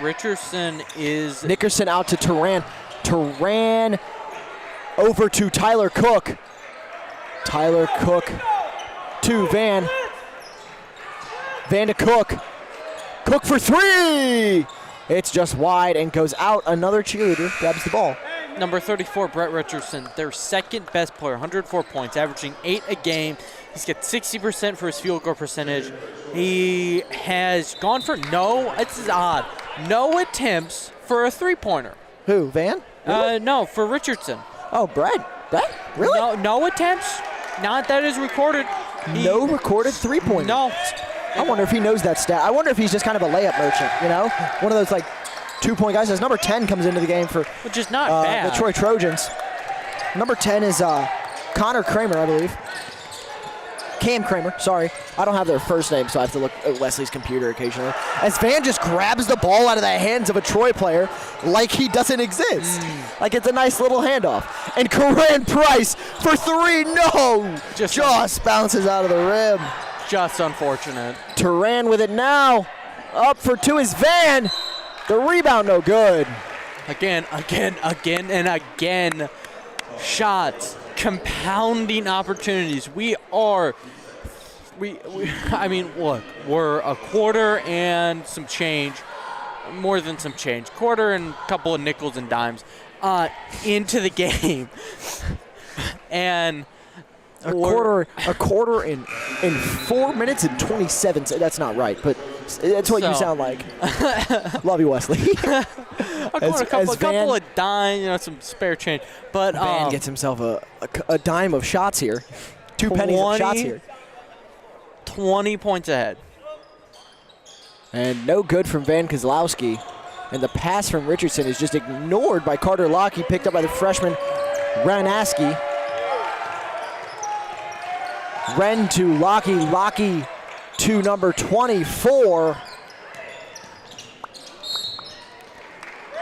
B: Richardson is...
A: Nickerson out to Turan. Turan over to Tyler Cook. Tyler Cook to Van. Van to Cook. Cook for 3! It's just wide and goes out. Another cheerleader grabs the ball.
B: Number 34, Brett Richardson, their second best player, 104 points, averaging 8 a game. He's got 60% for his field goal percentage. He has gone for this is odd, no attempts for a 3-pointer.
A: Who, Van? Really?
B: No, for Richardson.
A: Oh, Brett? Really?
B: No attempts. Not that is recorded.
A: No recorded 3-pointers?
B: No.
A: I wonder if he knows that stat. I wonder if he's just kind of a layup merchant, you know? One of those, like, 2-point guys. As number 10 comes into the game for
B: Which is not bad.
A: the Troy Trojans. Number 10 is Connor Kramer, I believe. Cam Kramer, sorry. I don't have their first name, so I have to look at Wesley's computer occasionally. As Van just grabs the ball out of the hands of a Troy player like he doesn't exist. Like it's a nice little handoff. And Corinne Price for 3, no! Just bounces out of the rim.
B: Just unfortunate.
A: Turan with it now. Up for 2 is Van. The rebound no good.
B: Again, and again. Shots, compounding opportunities. I mean, look, we're a quarter and some change more than some change, quarter and a couple of nickels and dimes into the game. And
A: a quarter in 4 minutes and 27 seconds. That's not right, but that's what you sound like. Love you, Wesley.
B: a couple of dimes, some spare change. But
A: Van gets himself a dime of shots here. 2 pennies of shots here.
B: 20 points ahead.
A: And no good from Van Kozlowski. And the pass from Richardson is just ignored by Carter Lockie, picked up by the freshman Ranaski. Ren to Lockie, Lockie to number 24.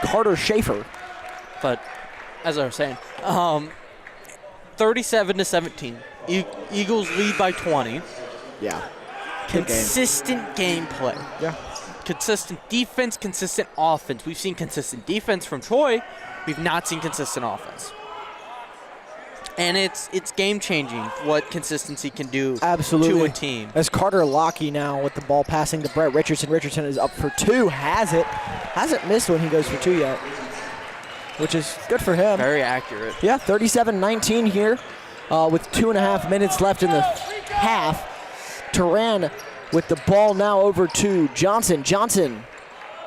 A: Carter Schaefer.
B: But as I was saying, 37-17. Eagles lead by 20.
A: Yeah.
B: Consistent gameplay.
A: Yeah.
B: Consistent defense, consistent offense. We've seen consistent defense from Troy. We've not seen consistent offense. And it's game-changing what consistency can do to a team.
A: As Carter Lockie now with the ball passing to Brett Richardson. Richardson is up for 2, has it. Hasn't missed when he goes for 2 yet, which is good for him.
B: Very accurate.
A: Yeah, 37-19 here with 2.5 minutes left in the half. Turan with the ball now over to Johnson. Johnson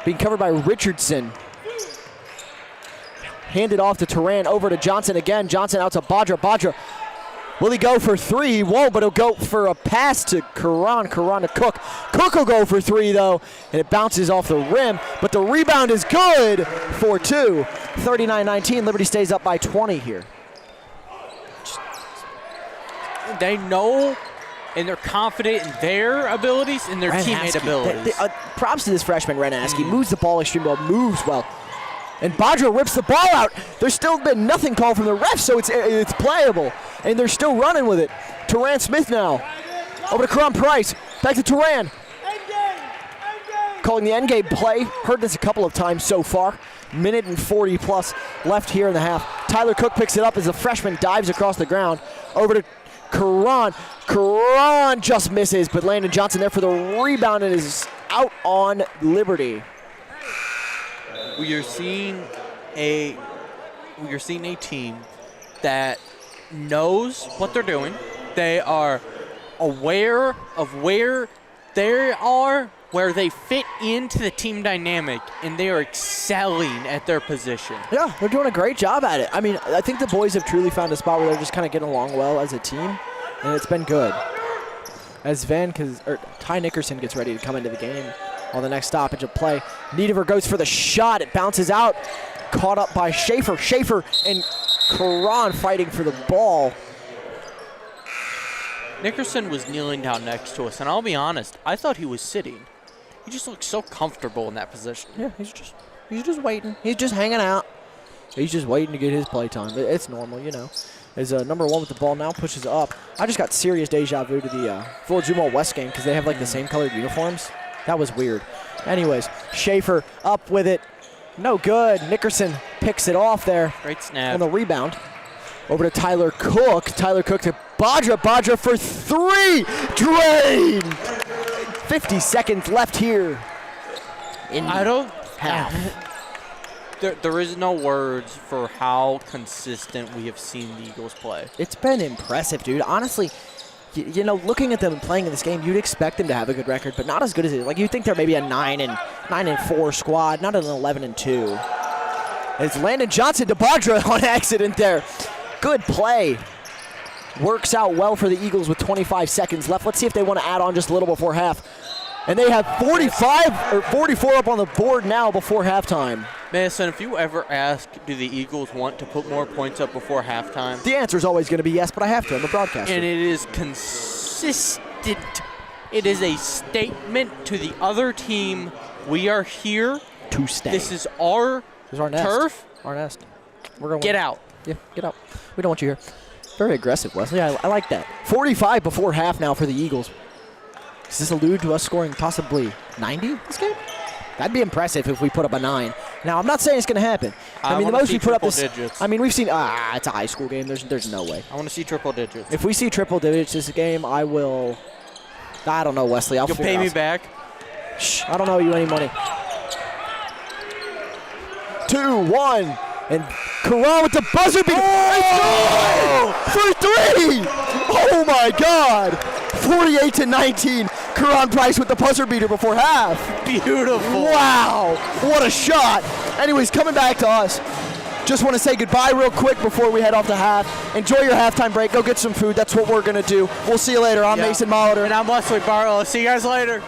A: being covered by Richardson. Handed off to Turan, over to Johnson again. Johnson out to Badra. Badra, will he go for 3? He won't, but he'll go for a pass to Karan. Karan to Cook. Cook will go for 3, though, and it bounces off the rim, but the rebound is good for 2. 39-19, Liberty stays up by 20 here.
B: They know and they're confident in their abilities and their teammate abilities.
A: Props to this freshman, Ranaski. Moves the ball extremely well, moves well. And Badra rips the ball out. There's still been nothing called from the ref, so it's playable. And they're still running with it. Turan Smith now. Over to Karan Price. Back to Turan. Calling the end game play. Heard this a couple of times so far. Minute and 40 plus left here in the half. Tyler Cook picks it up as the freshman dives across the ground. Over to Karan. Karan just misses, but Landon Johnson there for the rebound and is out on Liberty.
B: We are seeing a team that knows what they're doing. They are aware of where they are, where they fit into the team dynamic, and they are excelling at their position.
A: Yeah, they're doing a great job at it. I mean, I think the boys have truly found a spot where they're just kind of getting along well as a team, and it's been good. As Ty Nickerson gets ready to come into the game on the next stoppage of play. Niederver goes for the shot. It bounces out. Caught up by Schaefer. Schaefer and Karan fighting for the ball.
B: Nickerson was kneeling down next to us, and I'll be honest, I thought he was sitting. He just looked so comfortable in that position.
A: Yeah, he's just waiting. He's just hanging out. He's just waiting to get his play time. It's normal, you know. As number 1 with the ball now pushes up. I just got serious deja vu to the Ford Zumwalt West game because they have like the same colored uniforms. That was weird. Anyways, Schaefer up with it. No good. Nickerson picks it off there.
B: Great snap.
A: On the rebound. Over to Tyler Cook. Tyler Cook to Badra. Badra for 3. Drained. 50 seconds left here.
B: I don't
A: half.
B: There is no words for how consistent we have seen the Eagles play.
A: It's been impressive, dude. Honestly, you know, looking at them playing in this game, you'd expect them to have a good record, but not as good as it is. Like, you'd think they're maybe a 9-4 squad, not an 11-2. It's Landon Johnson to Badra on accident there. Good play. Works out well for the Eagles with 25 seconds left. Let's see if they want to add on just a little before half. And they have 44 up on the board now before halftime.
B: Mason, if you ever ask, do the Eagles want to put more points up before halftime?
A: The answer is always going to be yes, but I have to. I'm a broadcaster.
B: And it is consistent. It is a statement to the other team. We are here
A: to stay.
B: This is our
A: nest.
B: Turf.
A: Our nest. We're going
B: to get out.
A: Yeah, get out. We don't want you here. Very aggressive, Wesley. I like that. 45 before half now for the Eagles. Does this allude to us scoring possibly 90 this game? That'd be impressive if we put up a 9. Now, I'm not saying it's going to happen. I mean, the most we put up is
B: digits.
A: I mean, we've seen it's a high school game. There's no way.
B: I want to see triple digits.
A: If we see triple digits this game, I will. I don't know, Wesley. You'll
B: pay me back.
A: Shh, I don't owe you any money. 2, 1. And Karan with the buzzer beater.
B: Oh!
A: For 3! Oh my God! 48-19. Karan Price with the buzzer beater before half.
B: Beautiful.
A: Wow, what a shot. Anyways, coming back to us. Just want to say goodbye real quick before we head off to half. Enjoy your halftime break. Go get some food. That's what we're going to do. We'll see you later. I'm Mason Molitor.
B: And I'm Wesley Barlow. See you guys later.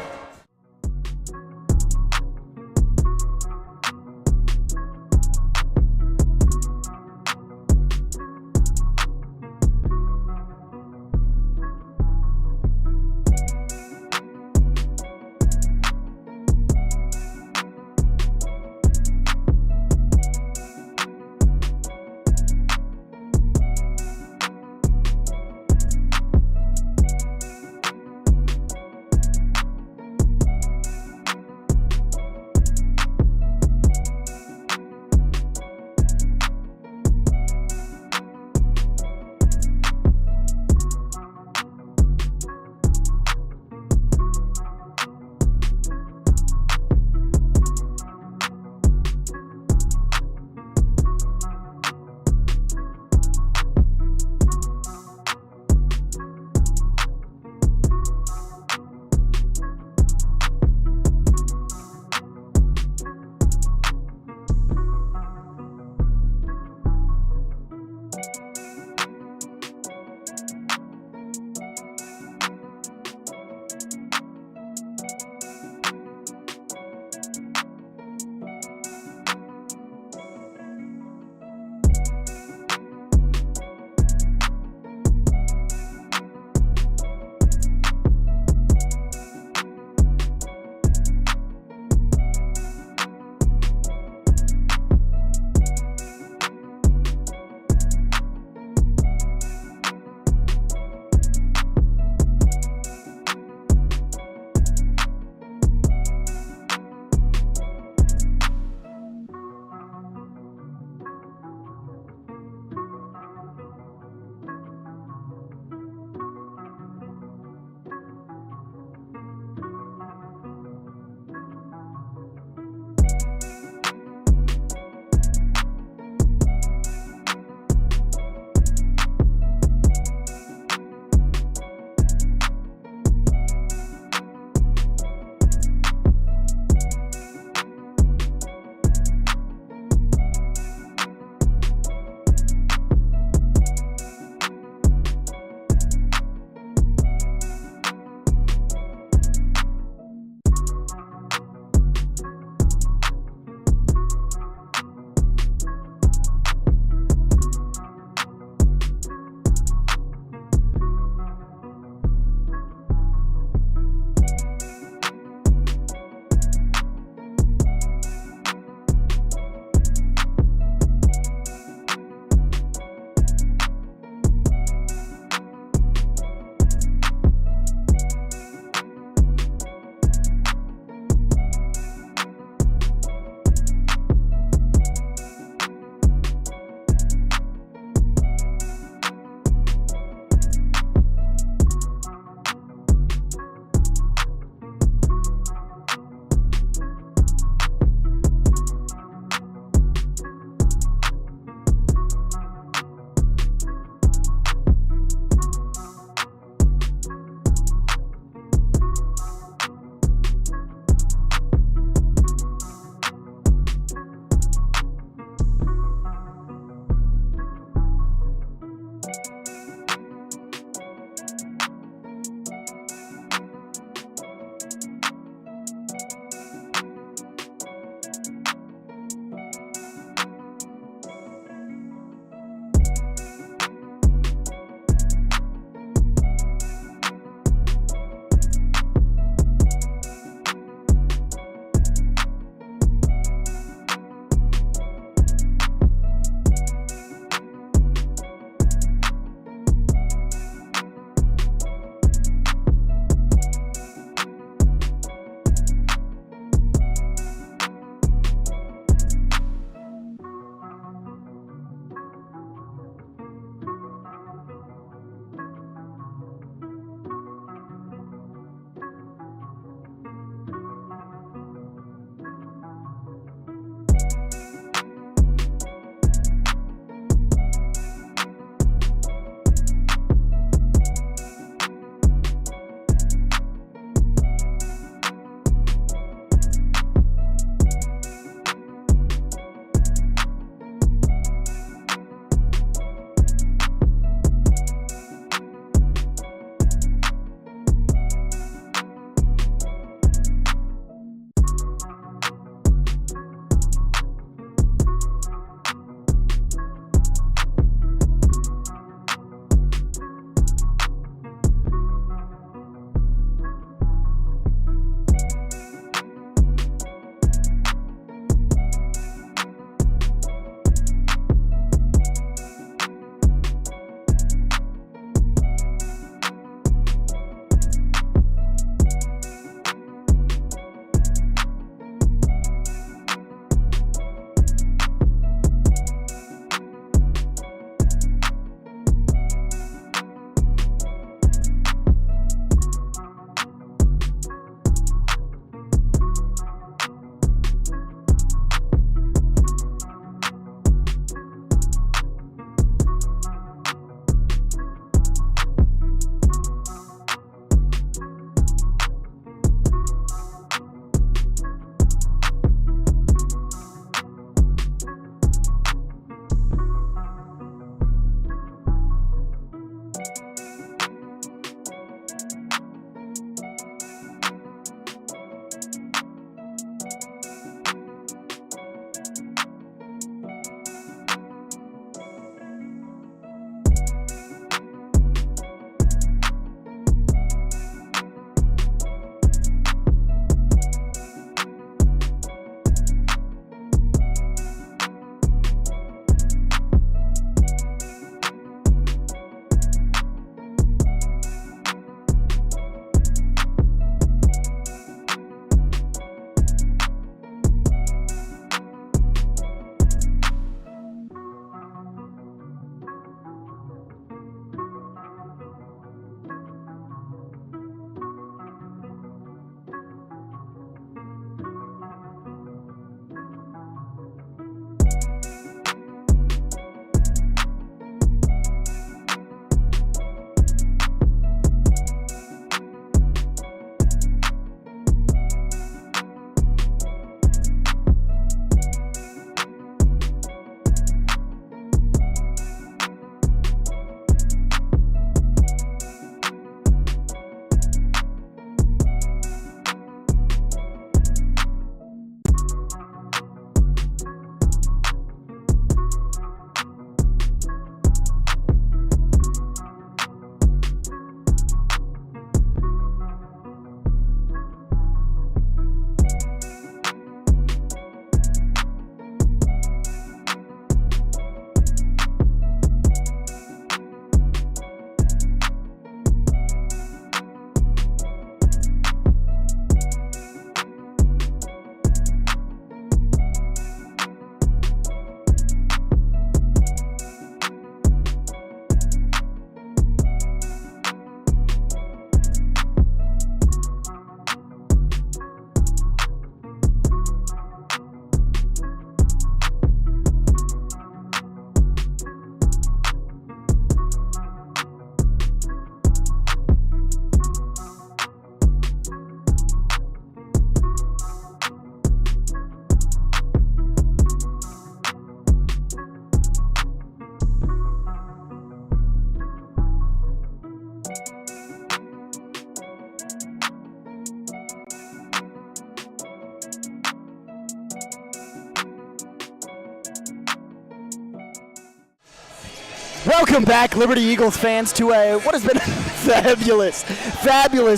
A: Welcome back, Liberty Eagles fans, to what has been a fabulous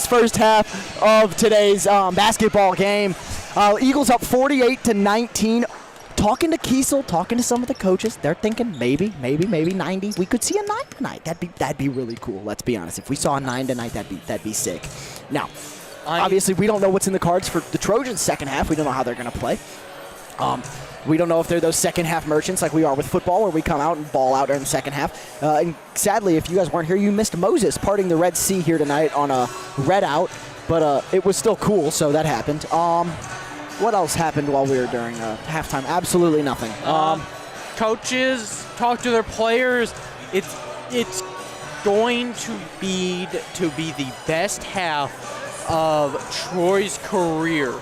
A: first half of today's basketball game. Eagles up 48-19. Talking to Kiesel, talking to some of the coaches, they're thinking maybe 90. We could see a 9 tonight. That'd be really cool. Let's be honest. If we saw a 9 tonight, that'd be sick. Now, obviously, we don't know what's in the cards for the Trojans' second half. We don't know how they're going to play. We don't know if they're those second half merchants like we are with football, where we come out and ball out during the second half. And sadly, if you guys weren't here, you missed Moses parting the Red Sea here tonight on a red out, but it was still cool, so that happened. What else happened while we were during halftime? Absolutely nothing.
B: Coaches talk to their players. It's going to be the best half of Troy's career.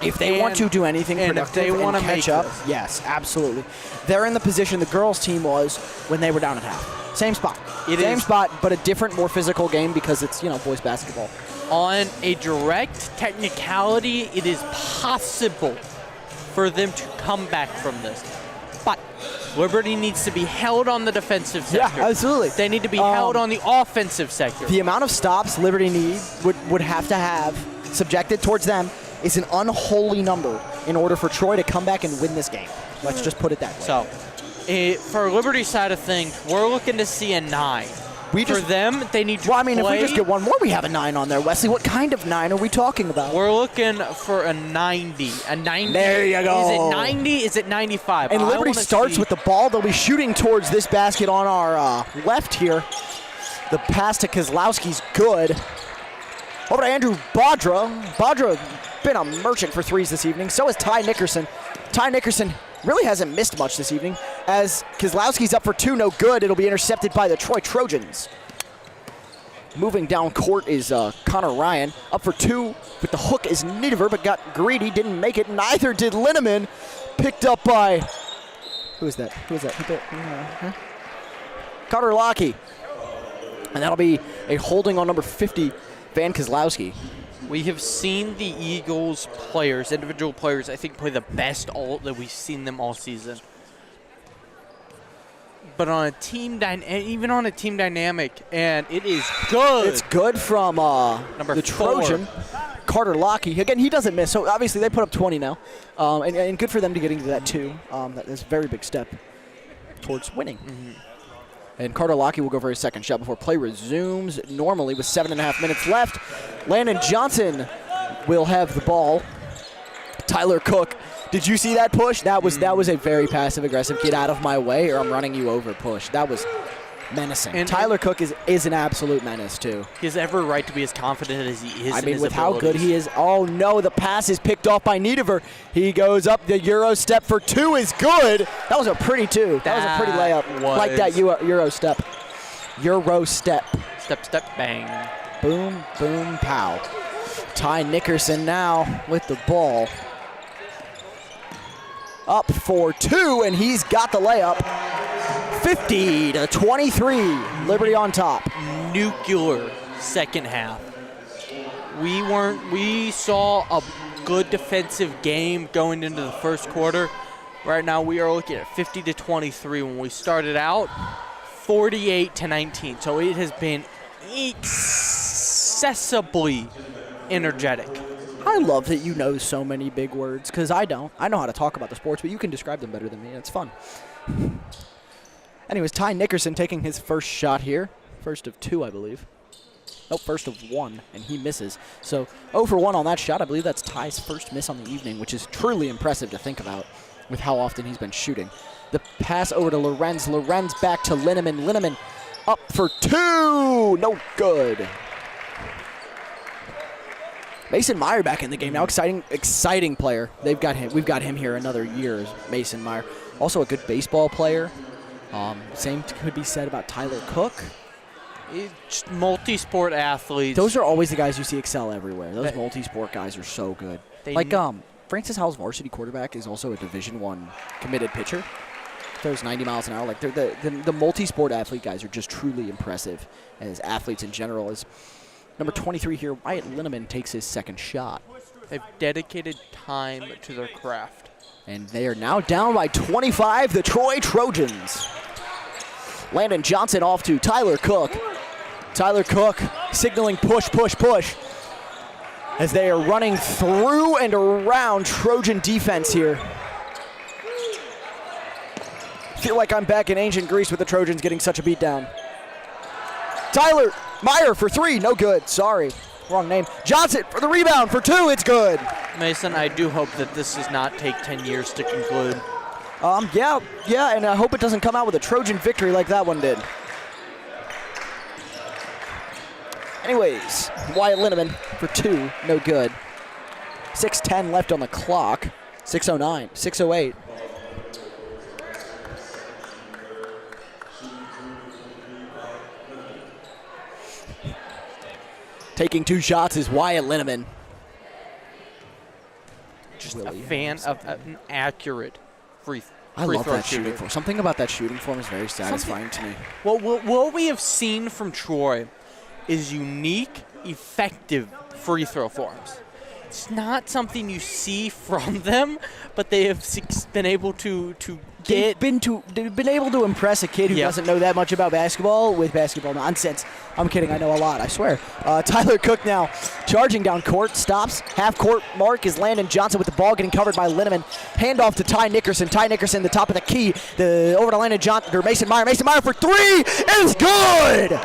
A: If they want to do anything productive and catch up, yes, absolutely. They're in the position the girls' team was when they were down at half. Same spot. Same spot, but a different, more physical game because it's, boys basketball.
B: On a direct technicality, it is possible for them to come back from this. But Liberty needs to be held on the defensive sector.
A: Yeah, absolutely.
B: They need to be held on the offensive sector.
A: The amount of stops Liberty would have to have subjected towards them is an unholy number in order for Troy to come back and win this game. Let's just put it that way.
B: So, for Liberty's side of things, we're looking to see a 9. For them, they need to play.
A: If we just get one more, we have a 9 on there. Wesley, what kind of 9 are we talking about?
B: We're looking for a 90. A 90.
A: There you go.
B: Is it 90? Is it 95?
A: And Liberty starts with the ball. They'll be shooting towards this basket on our left here. The pass to Kozlowski's good. Over to Andrew Badra. Badra been a merchant for threes this evening. So is Ty Nickerson. Ty Nickerson really hasn't missed much this evening. As Kozlowski's up for 2, no good. It'll be intercepted by the Troy Trojans. Moving down court is Connor Ryan. Up for 2 with the hook is Niederver, but got greedy, didn't make it. Neither did Linneman. Picked up by, who is that? Carter Lockie. And that'll be a holding on number 50, Van Kozlowski.
B: We have seen the Eagles players, individual players, I think, play the best that we've seen them all season. But on a team even on a team dynamic, and it is good.
A: It's good from
B: number
A: the
B: 4.
A: Trojan, Carter Lockie. Again, he doesn't miss, so obviously they put up 20 now. And good for them to getting to that, too. That is a very big step towards winning. Mm-hmm. And Carter Lockie will go for his second shot before play resumes normally with 7.5 minutes left. Landon Johnson will have the ball. Tyler Cook. Did you see that push? That was a very passive-aggressive get out of my way or I'm running you over push. That was menacing. And Tyler Cook is an absolute menace, too.
B: He has every right to be as confident as he is in his
A: with
B: abilities.
A: how good he is. Oh, no, the pass is picked off by Niederver. He goes up. The Euro step for 2 is good. That was a pretty 2. That was a pretty layup. Like that Euro step. Euro step.
B: Step, step, bang.
A: Boom, boom, pow. Ty Nickerson now with the ball. Up for 2, and he's got the layup. 50-23, Liberty on top.
B: Nuclear second half. We saw a good defensive game going into the first quarter. Right now we are looking at 50-23 when we started out, 48-19. So it has been excessively energetic.
A: I love that you know so many big words, because I don't. I know how to talk about the sports, but you can describe them better than me. It's fun. Anyways, Ty Nickerson taking his first shot here. First of 2, I believe. Nope, first of 1, and he misses. So 0 for 1 on that shot. I believe that's Ty's first miss on the evening, which is truly impressive to think about with how often he's been shooting. The pass over to Lorenz. Lorenz back to Linneman. Linneman up for 2. No good. Mason Meyer back in the game now. Exciting player. We've got him here another year as Mason Meyer. Also a good baseball player. Same could be said about Tyler Cook.
B: It's multi-sport athletes.
A: Those are always the guys you see excel everywhere. Those multi-sport guys are so good. Francis Howell's varsity quarterback is also a Division I committed pitcher. Throws 90 miles an hour. Like the multi-sport athlete guys are just truly impressive as athletes in general. As number 23 here, Wyatt Linneman takes his second shot.
B: They've dedicated time to their craft.
A: And they are now down by 25, the Troy Trojans. Landon Johnson off to Tyler Cook. Tyler Cook signaling push, push, push as they are running through and around Trojan defense here. Feel like I'm back in ancient Greece with the Trojans getting such a beatdown. Tyler Meyer for 3, no good, sorry. Wrong name. Johnson for the rebound for 2, it's good.
B: Mason, I do hope that this does not take 10 years to conclude.
A: Yeah, and I hope it doesn't come out with a Trojan victory like that one did. Anyways, Wyatt Linneman for 2, no good. 6:10 left on the clock. 6:09, 6:08. Taking 2 shots is Wyatt Linneman.
B: Just a fan of an accurate free
A: I love
B: throw
A: that shooting form. Something about that shooting form is very satisfying to me.
B: Well, what we have seen from Troy is unique, effective free throw forms. It's not something you see from them, but they have been able to get.
A: They've been able to impress a kid who doesn't know that much about basketball with basketball nonsense. I'm kidding, I know a lot, I swear. Tyler Cook now charging down court, stops, half court mark is Landon Johnson with the ball getting covered by Linneman. Handoff to Ty Nickerson. Ty Nickerson, the top of the key, over to Landon Johnson, or Mason Meyer. Mason Meyer for 3 is good!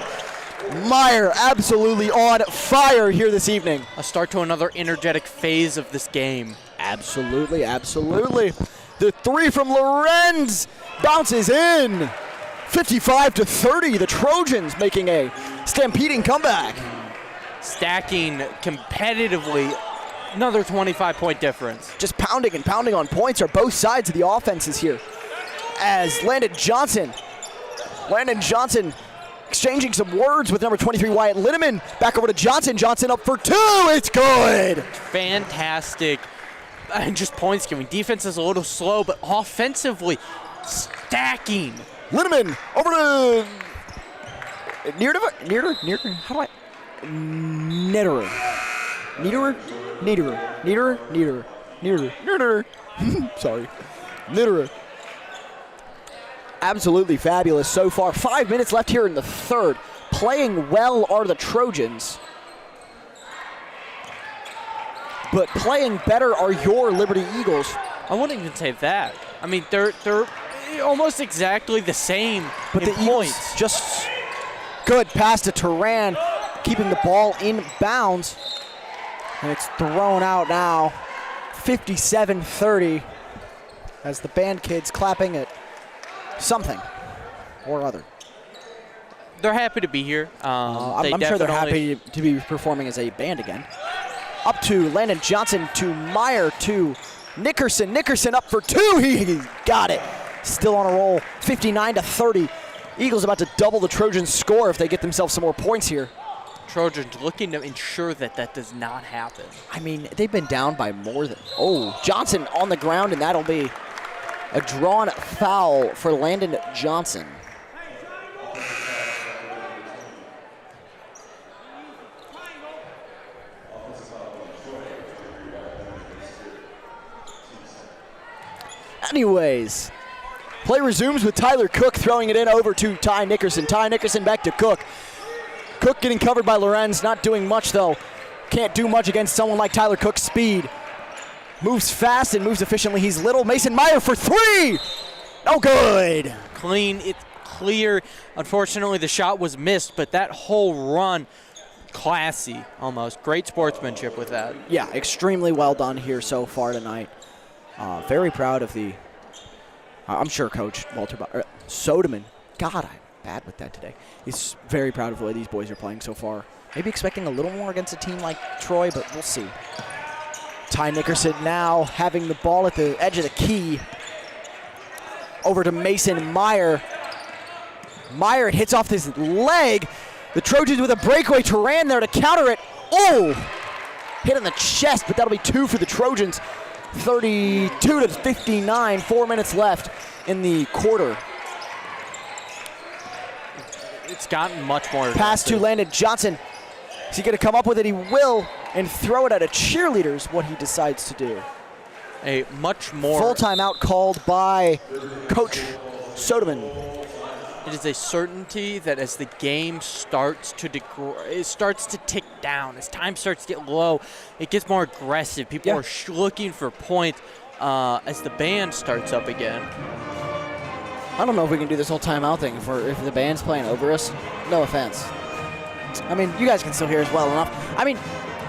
A: Meyer absolutely on fire here this evening.
B: A start to another energetic phase of this game.
A: Absolutely, absolutely. The 3 from Lorenz bounces in. 55-30, the Trojans making a stampeding comeback.
B: Stacking competitively, another 25-point difference.
A: Just pounding and pounding on points are both sides of the offenses here. As Landon Johnson exchanging some words with number 23, Wyatt Linneman. Back over to Johnson. Johnson up for 2. It's good.
B: Fantastic. And just points giving. Defense is a little slow, but offensively stacking.
A: Linneman over to Niederer. How do I? Niederer. Sorry. Niederer. Absolutely fabulous so far. 5 minutes left here in the third. Playing well are the Trojans. But playing better are your Liberty Eagles.
B: I wouldn't even say that. I mean, they're almost exactly the same
A: but
B: in
A: the
B: points.
A: Eagles just good pass to Turan, keeping the ball in bounds. And it's thrown out now. 57-30 as the band kids clapping at something or other.
B: They're happy to be here.
A: I'm sure they're happy to be performing as a band again. Up to Landon Johnson, to Meyer, to Nickerson. Nickerson up for 2. He got it. Still on a roll. 59-30. Eagles about to double the Trojans' score if they get themselves some more points here.
B: Trojans looking to ensure that does not happen.
A: I mean, they've been down by more than... Oh, Johnson on the ground, and that'll be a drawn foul for Landon Johnson. Anyways, play resumes with Tyler Cook throwing it in over to Ty Nickerson. Ty Nickerson back to Cook. Cook getting covered by Lorenz, not doing much though. Can't do much against someone like Tyler Cook's speed. Moves fast and moves efficiently. He's little. Mason Meyer for 3. No good.
B: Clean, it's clear. Unfortunately, the shot was missed, but that whole run, classy almost. Great sportsmanship with that.
A: Yeah, extremely well done here so far tonight. Very proud of the, I'm sure Coach Walter Soderman. God, I'm bad with that today. He's very proud of the way these boys are playing so far. Maybe expecting a little more against a team like Troy, but we'll see. Ty Nickerson now having the ball at the edge of the key. Over to Mason Meyer. Meyer hits off his leg. The Trojans with a breakaway. Turan there to counter it. Oh! Hit in the chest, but that'll be 2 for the Trojans. 32-59, 4 minutes left in the quarter.
B: It's gotten much more.
A: Pass to Landon Johnson. Is he going to come up with it? He will, and throw it at a cheerleader's what he decides to do.
B: A much more
A: full timeout called by Coach Soderman.
B: it is a certainty that as the game starts to it starts to tick down, as time starts to get low, it gets more aggressive. People are looking for points as the band starts up again.
A: I don't know if we can do this whole timeout thing if the band's playing over us. No offense. I mean, you guys can still hear us well enough. I mean,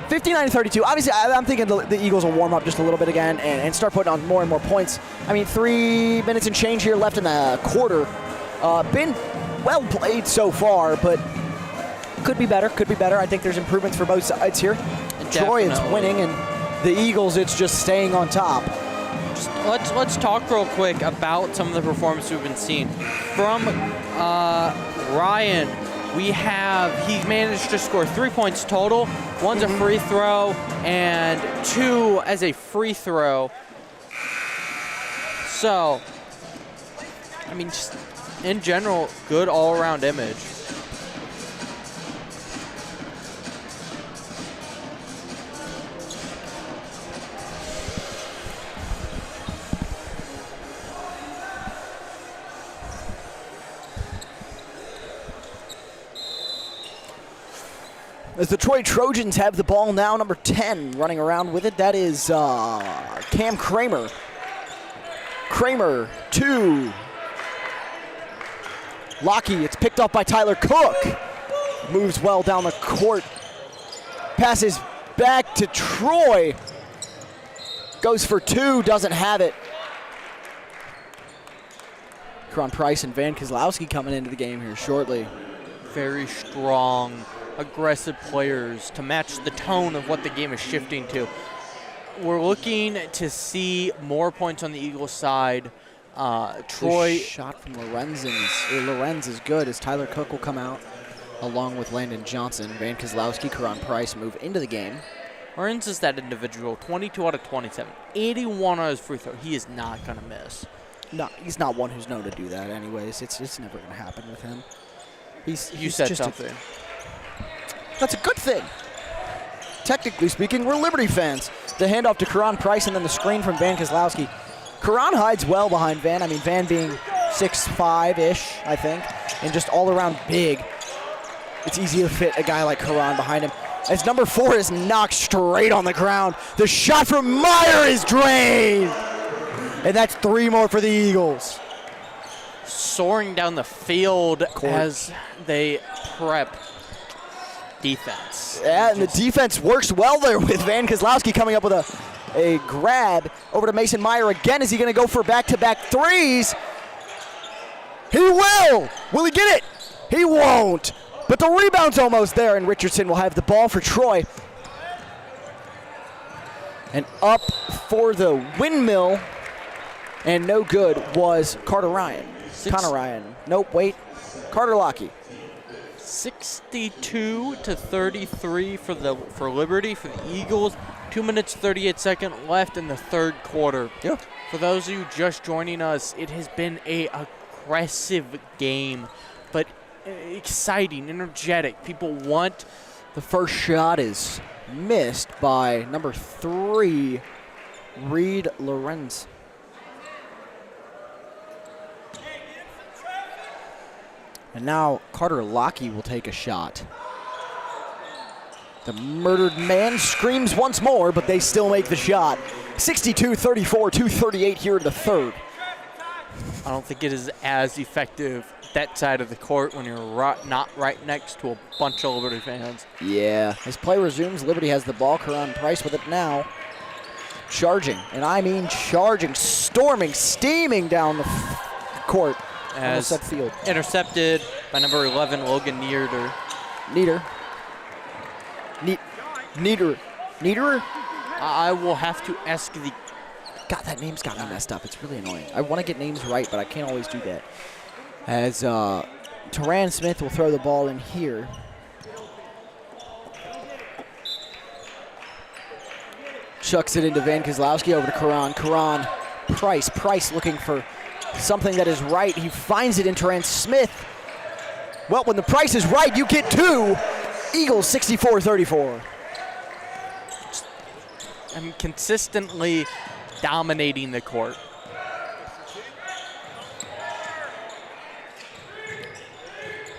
A: 59-32. Obviously, I'm thinking the Eagles will warm up just a little bit again and start putting on more and more points. I mean, 3 minutes and change here left in the quarter. Been well played so far, but could be better. Could be better. I think there's improvements for both sides here. Troy, it's winning, and the Eagles, it's just staying on top.
B: Let's talk real quick about some of the performances we've been seeing. From Ryan, he managed to score 3 points total. One's a free throw and 2 as a free throw. So, I mean, just in general, good all-around image.
A: As the Troy Trojans have the ball now, number 10 running around with it. That is Cam Kramer. Kramer, 2. Lockie, it's picked up by Tyler Cook. Moves well down the court. Passes back to Troy. Goes for 2, doesn't have it. Karan Price and Van Kozlowski coming into the game here shortly.
B: Very strong, aggressive players to match the tone of what the game is shifting to. We're looking to see more points on the Eagles side. Troy.
A: The shot from Lorenz is good as Tyler Cook will come out along with Landon Johnson. Van Kozlowski, Karan Price move into the game.
B: Lorenz is that individual, 22 out of 27, 81 on his free throw. He is not going to miss.
A: No, he's not one who's known to do that anyways. It's never going to happen with him.
B: You said something.
A: That's a good thing. Technically speaking, we're Liberty fans. The handoff to Karan Price and then the screen from Van Kozlowski. Karan hides well behind Van. I mean, Van being 6'5"-ish, I think, and just all around big. It's easy to fit a guy like Karan behind him. As number 4 is knocked straight on the ground. The shot from Meyer is drained. And that's 3 more for the Eagles.
B: Soaring down the field as they prep defense.
A: Yeah, and the defense works well there with Van Kozlowski coming up with a grab over to Mason Meyer again. Is he going to go for back-to-back threes? He will! Will he get it? He won't. But the rebound's almost there, and Richardson will have the ball for Troy. And up for the windmill, and no good, was Carter Ryan. Connor Ryan. Nope, wait. Carter Lockie.
B: 62-33 for Liberty, for the Eagles. 2 minutes, 38 seconds left in the third quarter.
A: Yeah.
B: For those of you just joining us, it has been a aggressive game, but exciting, energetic. People want.
A: The first shot is missed by number 3, Reed Lorenz. And now Carter Lockie will take a shot. The murdered man screams once more, but they still make the shot. 62-34, 2:38 here in the third.
B: I don't think it is as effective that side of the court when you're not right next to a bunch of Liberty fans.
A: Yeah. As play resumes, Liberty has the ball. Karan Price with it now. Charging, and I mean charging, storming, steaming down the court.
B: As
A: field.
B: Intercepted by number 11, Logan Nieder.
A: Nieder?
B: I will have to ask the...
A: God, that name's got me messed up. It's really annoying. I want to get names right, but I can't always do that. As Teran Smith will throw the ball in here. Chucks it into Van Kozlowski over to Karan. Karan, Price looking for something that is right. He finds it in Teran Smith. Well, when the price is right, you get 2. Eagles 64-34.
B: I'm consistently dominating the court.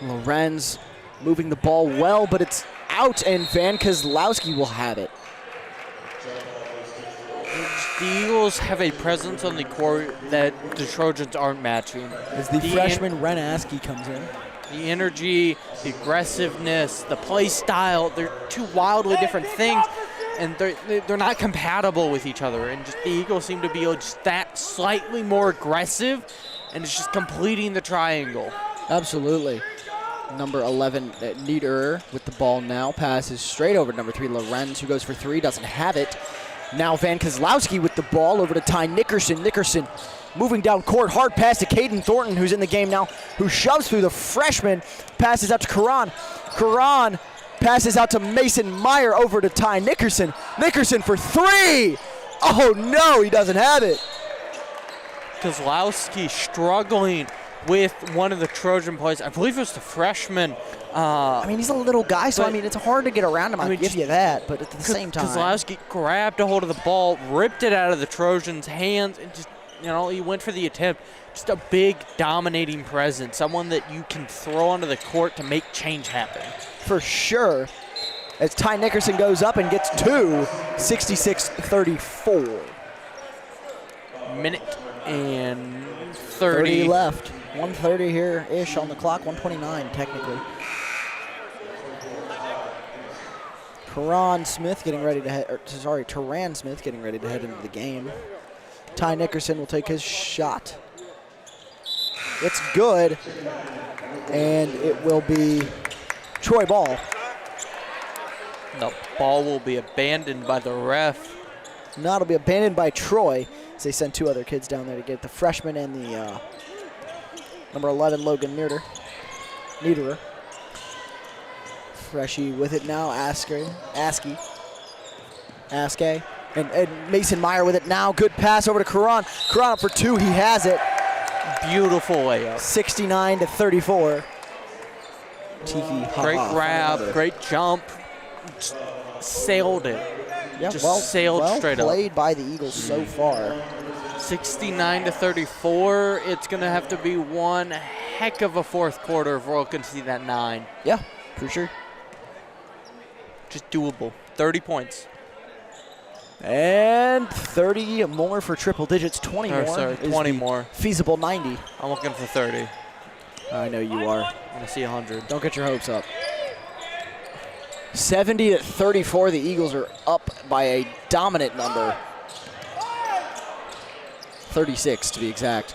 A: Lorenz moving the ball well, but it's out, and Van Kozlowski will have it.
B: The Eagles have a presence on the court that the Trojans aren't matching.
A: As the freshman Ren Askey comes in.
B: The energy, the aggressiveness, the play style, they're two wildly different things, and they're not compatible with each other. And just the Eagles seem to be just that slightly more aggressive, and it's just completing the triangle.
A: Absolutely. Number 11, Niederer with the ball now. Passes straight over to number 3, Lorenz, who goes for 3, doesn't have it. Now Van Kozlowski with the ball over to Ty Nickerson. Nickerson moving down court, hard pass to Caden Thornton, who's in the game now, who shoves through the freshman, passes out to Karan. Karan passes out to Mason Meyer over to Ty Nickerson. Nickerson for 3! Oh no, he doesn't have it.
B: Kozlowski struggling with one of the Trojan players. I believe it was the freshman.
A: I mean, he's a little guy, so I mean, it's hard to get around him. I'll give you that, but at the same time.
B: Kozlowski grabbed a hold of the ball, ripped it out of the Trojans' hands, and just, he went for the attempt. Just a big, dominating presence, someone that you can throw onto the court to make change happen.
A: For sure. As Ty Nickerson goes up and gets 2, 66-34.
B: Minute and 30
A: left. 1:30 here-ish on the clock, 1:29 technically. Teran Smith getting ready to head into the game. Ty Nickerson will take his shot. It's good, and it will be Troy ball.
B: The ball will be abandoned by the ref.
A: No, it'll be abandoned by Troy as they send 2 other kids down there to get the freshman and the number 11, Logan Niederer. Freshie with it now, Askey. And Mason Meyer with it now. Good pass over to Karan. Karan up for 2, he has it.
B: Beautiful layup.
A: 69-34.
B: Great grab, great jump. Just sailed it.
A: Yeah,
B: just sailed straight up.
A: Well played by the Eagles so far.
B: 69-34. It's going to have to be one heck of a fourth quarter if we're all going to see that 9.
A: Yeah, for sure.
B: Just doable. 30 points.
A: And 30 more for triple digits. 20 more.
B: Sorry, 20 more.
A: Feasible 90.
B: I'm looking for 30.
A: I know you are.
B: I want to see 100.
A: Don't get your hopes up. 70-34. The Eagles are up by a dominant number. 36 to be exact.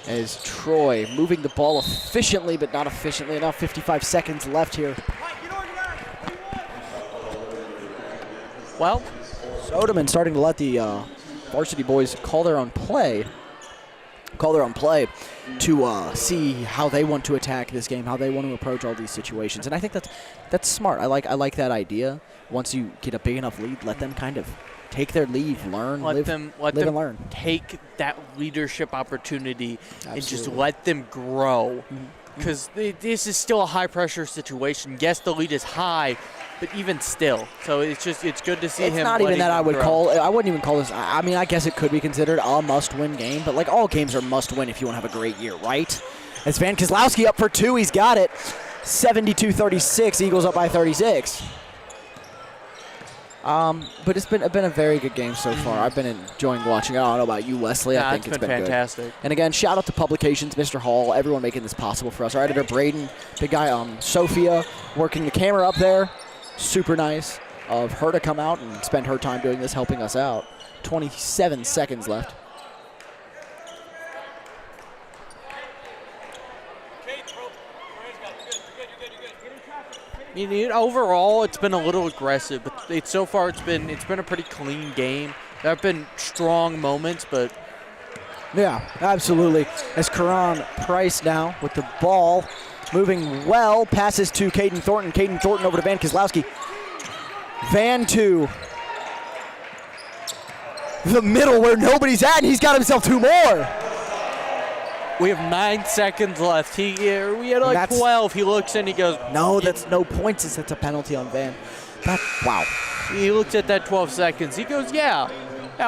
A: As Troy moving the ball efficiently, but not efficiently enough. 55 seconds left here.
B: Well,
A: Soderman starting to let the varsity boys call their own play. To see how they want to attack this game, how they want to approach all these situations, and I think that's smart. I like that idea. Once you get a big enough lead, let them kind of take their lead, learn, live and learn.
B: Take that leadership opportunity.
A: Absolutely.
B: And just let them grow. Because this is still a high-pressure situation. Yes, the lead is high, but even still. So it's good to see him.
A: It's not even that I wouldn't even call this, I mean, I guess it could be considered a must-win game, but like all games are must-win if you want to have a great year, right? As Van Kozlowski up for 2, he's got it. 72-36, Eagles up by 36. But it's been a very good game so far. I've been enjoying watching it. I don't know about you, Wesley. I think it's been
B: fantastic.
A: Good. And again, shout out to Publications, Mr. Hall, everyone making this possible for us. Our editor, Braden, big guy, Sophia, working the camera up there. Super nice of her to come out and spend her time doing this, helping us out. 27 seconds left.
B: Overall, it's been a little aggressive, but so far it's been a pretty clean game. There have been strong moments, but
A: yeah, absolutely. As Karan Price now with the ball, moving well, passes to Caden Thornton. Caden Thornton over to Van Kozlowski. Van to the middle where nobody's at, and he's got himself 2 more.
B: We have 9 seconds left. We had like 12. He looks and he goes,
A: no, that's no points. That's a penalty on Van. Wow.
B: He looks at that 12 seconds. He goes, yeah,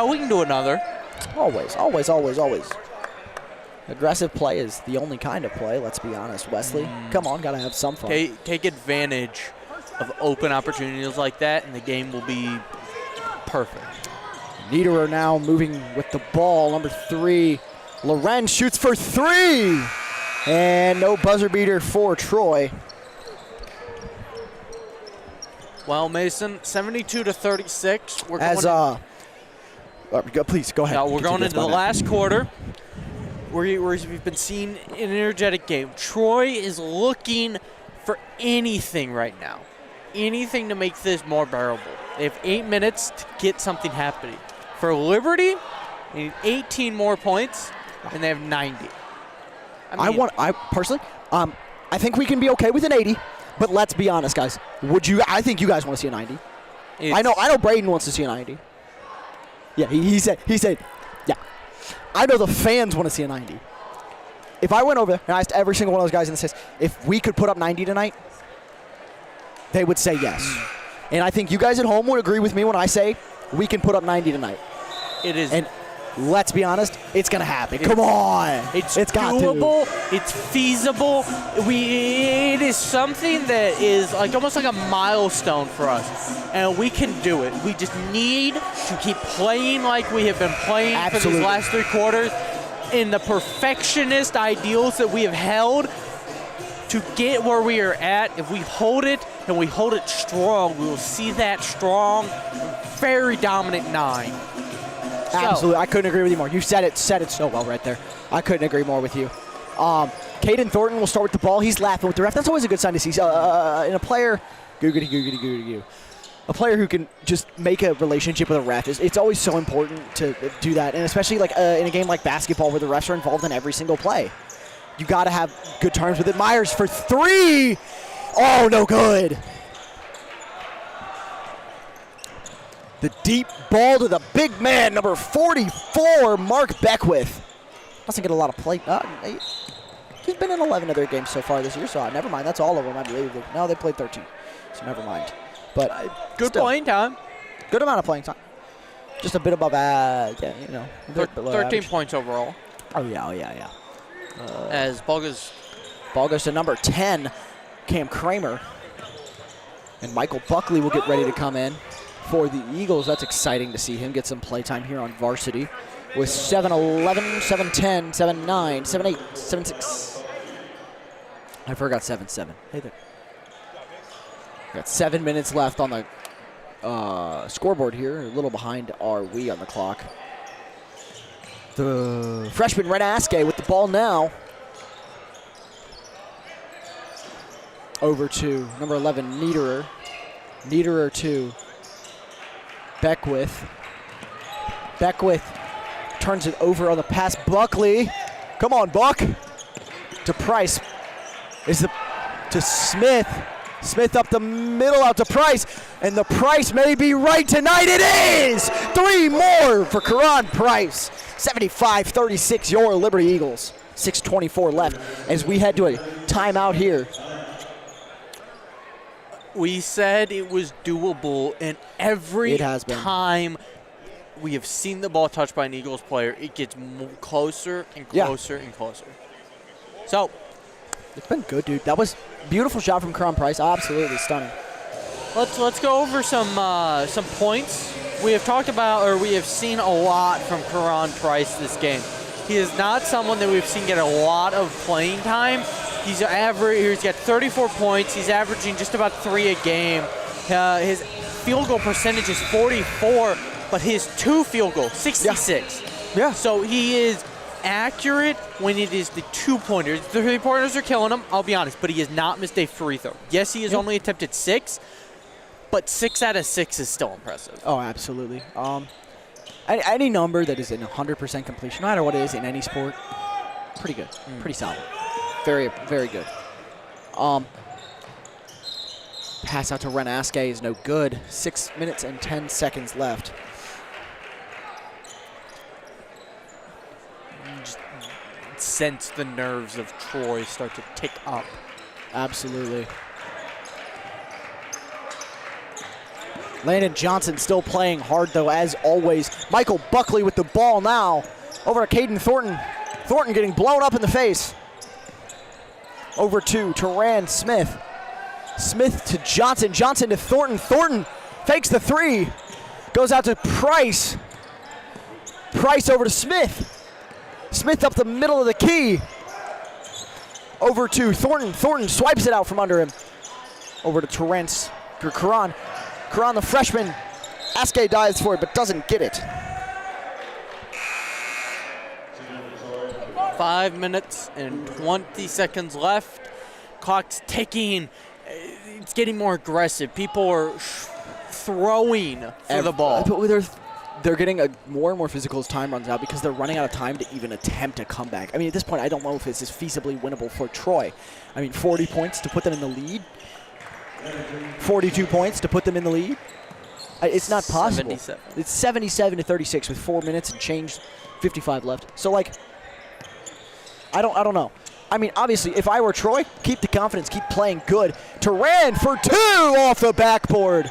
B: we can do another.
A: Always. Aggressive play is the only kind of play, let's be honest. Wesley, come on, got to have some fun.
B: Take advantage of open opportunities like that, and the game will be perfect.
A: Niederer now moving with the ball. Number 3, Lorenz shoots for 3. And no buzzer beater for Troy.
B: Well, Mason, 72-36. We're
A: please go ahead.
B: Now we're going into the last quarter. We've been seeing an energetic game. Troy is looking for anything right now, anything to make this more bearable. They have 8 minutes to get something happening. For Liberty, they need 18 more points, and they have 90.
A: I personally, I think we can be okay with an 80. But let's be honest, guys. I think you guys want to see a 90. I know Braden wants to see a 90. Yeah, he said, yeah. I know the fans want to see a 90. If I went over there and I asked every single one of those guys in the States if we could put up 90 tonight, they would say yes. And I think you guys at home would agree with me when I say we can put up 90 tonight.
B: It is.
A: And let's be honest, it's going to happen. Come on.
B: It's
A: doable.
B: It's feasible. It is something that is almost like a milestone for us. And we can do it. We just need to keep playing like we have been playing for these last 3 quarters in the perfectionist ideals that we have held to get where we are at. If we hold it and we hold it strong, we will see that strong, very dominant 9.
A: Absolutely, I couldn't agree with you more. You said it so well right there. I couldn't agree more with you. Caden Thornton will start with the ball. He's laughing with the ref. That's always a good sign to see. In a player, a player who can just make a relationship with a ref, it's always so important to do that, and especially in a game like basketball where the refs are involved in every single play. You got to have good terms with it. Myers for 3. Oh, no good. The deep ball to the big man, number 44, Mark Beckwith. Doesn't get a lot of play. He's been in 11 of their games so far this year, so never mind. That's all of them, I believe. No, they played 13, so never mind. But
B: good playing time.
A: Good amount of playing time. Just a bit above,
B: 13 points overall.
A: Oh, yeah.
B: As ball goes
A: to number 10, Cam Kramer. And Michael Buckley will get ready to come in for the Eagles. That's exciting to see him get some playtime here on varsity with 7-11, 7-10, 7-9, 7-8, 7-6. I forgot 7-7. Hey there. Got 7 minutes left on the scoreboard here. A little behind are we on the clock. The freshman Ren Aske with the ball now. Over to number 11, Niederer. Niederer to Beckwith. Beckwith turns it over on the pass. Buckley. Come on, Buck. To Price. To Smith. Smith up the middle out to Price. And the Price may be right tonight. It is! 3 more for Karan Price. 75-36, your Liberty Eagles. 6:24 left as we head to a timeout here.
B: We said it was doable, and every time we have seen the ball touched by an Eagles player, it gets closer and closer and closer. So
A: it's been good, dude. That was a beautiful shot from Karan Price. Absolutely stunning.
B: Let's go over some points. We have talked about, or we have seen a lot from Karan Price this game. He is not someone that we've seen get a lot of playing time. He's got 34 points. He's averaging just about 3 a game. His field goal percentage is 44, but his 2 field goals, 66.
A: Yeah.
B: So he is accurate when it is the 2-pointers. The 3-pointers are killing him, I'll be honest, but he has not missed a free throw. Yes, he has only attempted 6, but 6 out of 6 is still impressive.
A: Oh, absolutely. Any number that is in 100% completion, no matter what it is in any sport, pretty good, pretty solid. Very, very good. Pass out to Ren Aske is no good. 6 minutes and 10 seconds left.
B: Just sense the nerves of Troy start to tick up.
A: Absolutely. Landon Johnson still playing hard, though, as always. Michael Buckley with the ball now. Over to Caden Thornton. Thornton getting blown up in the face. Over to Rand Smith. Smith to Johnson. Johnson to Thornton. Thornton fakes the three. Goes out to Price. Price over to Smith. Smith up the middle of the key. Over to Thornton. Thornton swipes it out from under him. Over to Terrence. Karan. Karan, the freshman. Aske dives for it, but doesn't get it.
B: 5 minutes and 20 seconds left. Clock's ticking. It's getting more aggressive. People are throwing for the ball.
A: They're getting more and more physical as time runs out because they're running out of time to even attempt a comeback. I mean, at this point, I don't know if this is feasibly winnable for Troy. I mean, 40 points to put them in the lead. 42 points to put them in the lead. It's not possible.
B: 77.
A: It's 77 to 36 with 4 minutes and change, 55 left. So, like, I don't know. I mean, obviously, if I were Troy, keep the confidence, keep playing good. Turan for two off the backboard.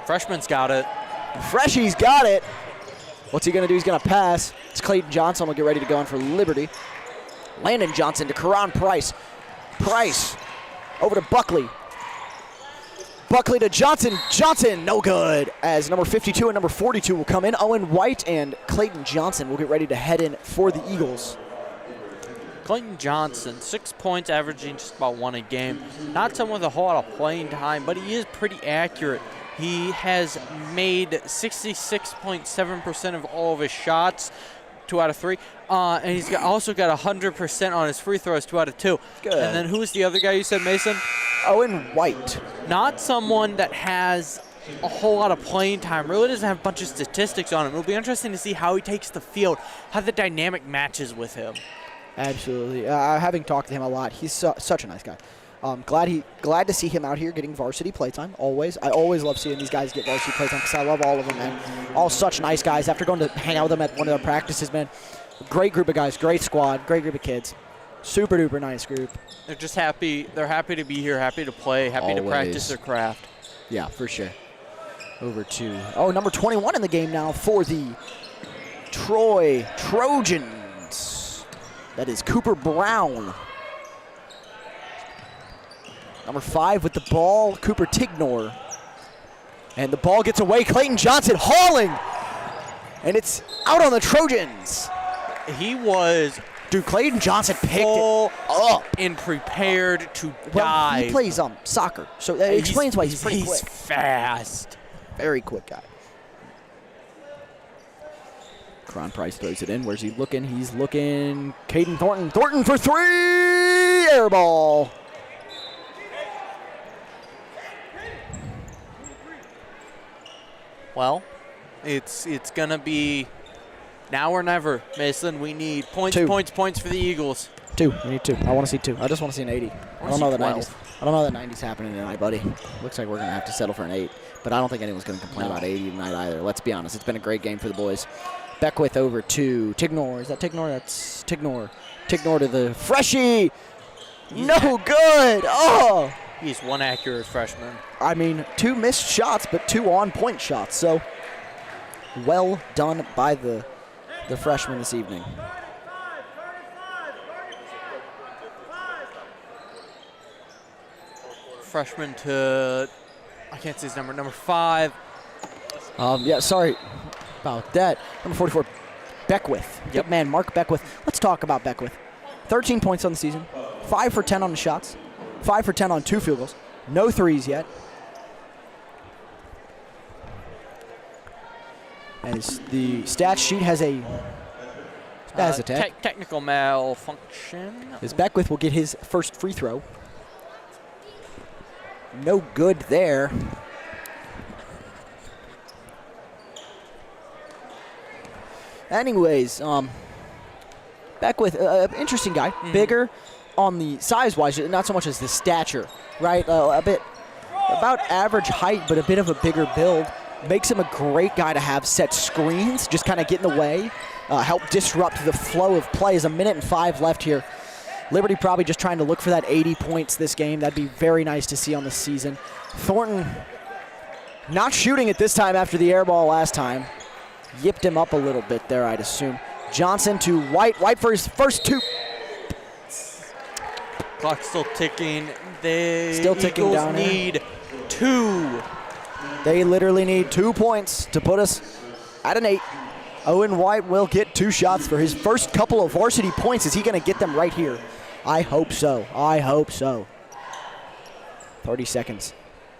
B: Freshman's got it.
A: Freshie's got it. What's he going to do? He's going to pass. It's Clayton Johnson will get ready to go in for Liberty. Landon Johnson to Karan Price. Price over to Buckley. Buckley to Johnson. Johnson, no good. As number 52 and number 42 will come in. Owen White and Clayton Johnson will get ready to head in for the Eagles.
B: Clayton Johnson, 6 points, averaging just about 1 a game. Not someone with a whole lot of playing time, but he is pretty accurate. He has made 66.7% of all of his shots, 2 out of 3. And he's also got 100% on his free throws, 2 out of 2.
A: Good.
B: And then who was the other guy you said, Mason?
A: Owen White.
B: Not someone that has a whole lot of playing time, really doesn't have a bunch of statistics on him. It'll be interesting to see how he takes the field, how the dynamic matches with him.
A: Absolutely. Having talked to him a lot, he's such a nice guy. Glad to see him out here getting varsity playtime. Always, I always love seeing these guys get varsity playtime because I love all of them, man. All such nice guys. After going to hang out with them at one of their practices, man, great group of guys, great squad, great group of kids, super duper nice group.
B: They're just happy. They're happy to be here, happy to play, happy to practice their craft.
A: Yeah, for sure. Over to number 21 in the game now for the Troy Trojans. That is Cooper Brown. Number 5 with the ball, Cooper Tignor. And the ball gets away, Clayton Johnson hauling. And it's out on the Trojans.
B: He was
A: Clayton Johnson picked
B: full
A: it up
B: and prepared to
A: well,
B: dive.
A: he plays soccer, so that explains why he's pretty quick.
B: He's fast.
A: Very quick guy. Karan Price throws it in. Where's he looking? He's looking. Caden Thornton. Thornton for 3! Air ball.
B: Well, it's going to be now or never, Mason. We need points for the Eagles.
A: 2. We need 2. I want to see 2. I just want to see an 80. I don't know that
B: 12.
A: 90s. I don't know that 90's happening tonight, buddy. Looks like we're going to have to settle for an 8. But I don't think anyone's going to complain about 80 tonight either. Let's be honest. It's been a great game for the boys. Beckwith over to Tignor. Is that Tignor? That's Tignor. Tignor to the freshie. No good. Oh.
B: He's one accurate freshman.
A: I mean, 2 missed shots, but 2 on-point shots. So, well done by the freshman this evening.
B: Freshman to, I can't see his number 5.
A: Yeah, sorry about that. Number 44, Beckwith. Yep, man, Mark Beckwith. Let's talk about Beckwith. 13 points on the season, 5 for 10 on the shots, 5 for 10 on 2 field goals. No threes yet. As the stat sheet has a
B: technical malfunction.
A: As Beckwith will get his first free throw. No good there. Anyways, Beckwith, interesting guy. Mm-hmm. Bigger on the size-wise, not so much as the stature, right? A bit about average height, but a bit of a bigger build. Makes him a great guy to have set screens, just kind of get in the way, help disrupt the flow of play. There's 1:05 left here. Liberty probably just trying to look for that 80 points this game. That'd be very nice to see on the season. Thornton not shooting it this time after the air ball last time. Yipped him up a little bit there, I'd assume. Johnson to White. White for his first 2.
B: Clock's still ticking. The
A: Still ticking
B: Eagles
A: down here.
B: need 2.
A: They literally need 2 points to put us at an 8. Owen White will get 2 shots for his first couple of varsity points. Is he going to get them right here? I hope so. I hope so. 30 seconds.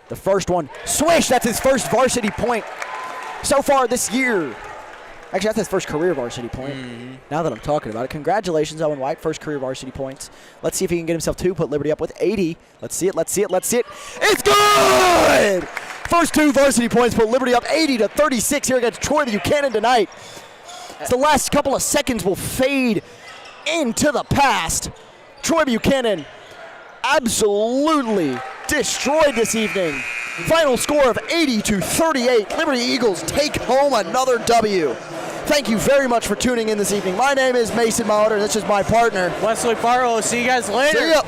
A: The first one. Swish! That's his first varsity point so far this year. Actually, that's his first career varsity point. Now that I'm talking about it. Congratulations, Owen White. First career varsity points. Let's see if he can get himself 2. Put Liberty up with 80. Let's see it. Let's see it. Let's see it. It's good! First 2 varsity points put Liberty up 80-36 here against Troy Buchanan tonight. As the last couple of seconds will fade into the past. Troy Buchanan absolutely destroyed this evening. Final score of 80-38. Liberty Eagles take home another W. Thank you very much for tuning in this evening. My name is Mason Mauder. This is my partner,
B: Wesley Barlow. See you guys later.
A: See ya.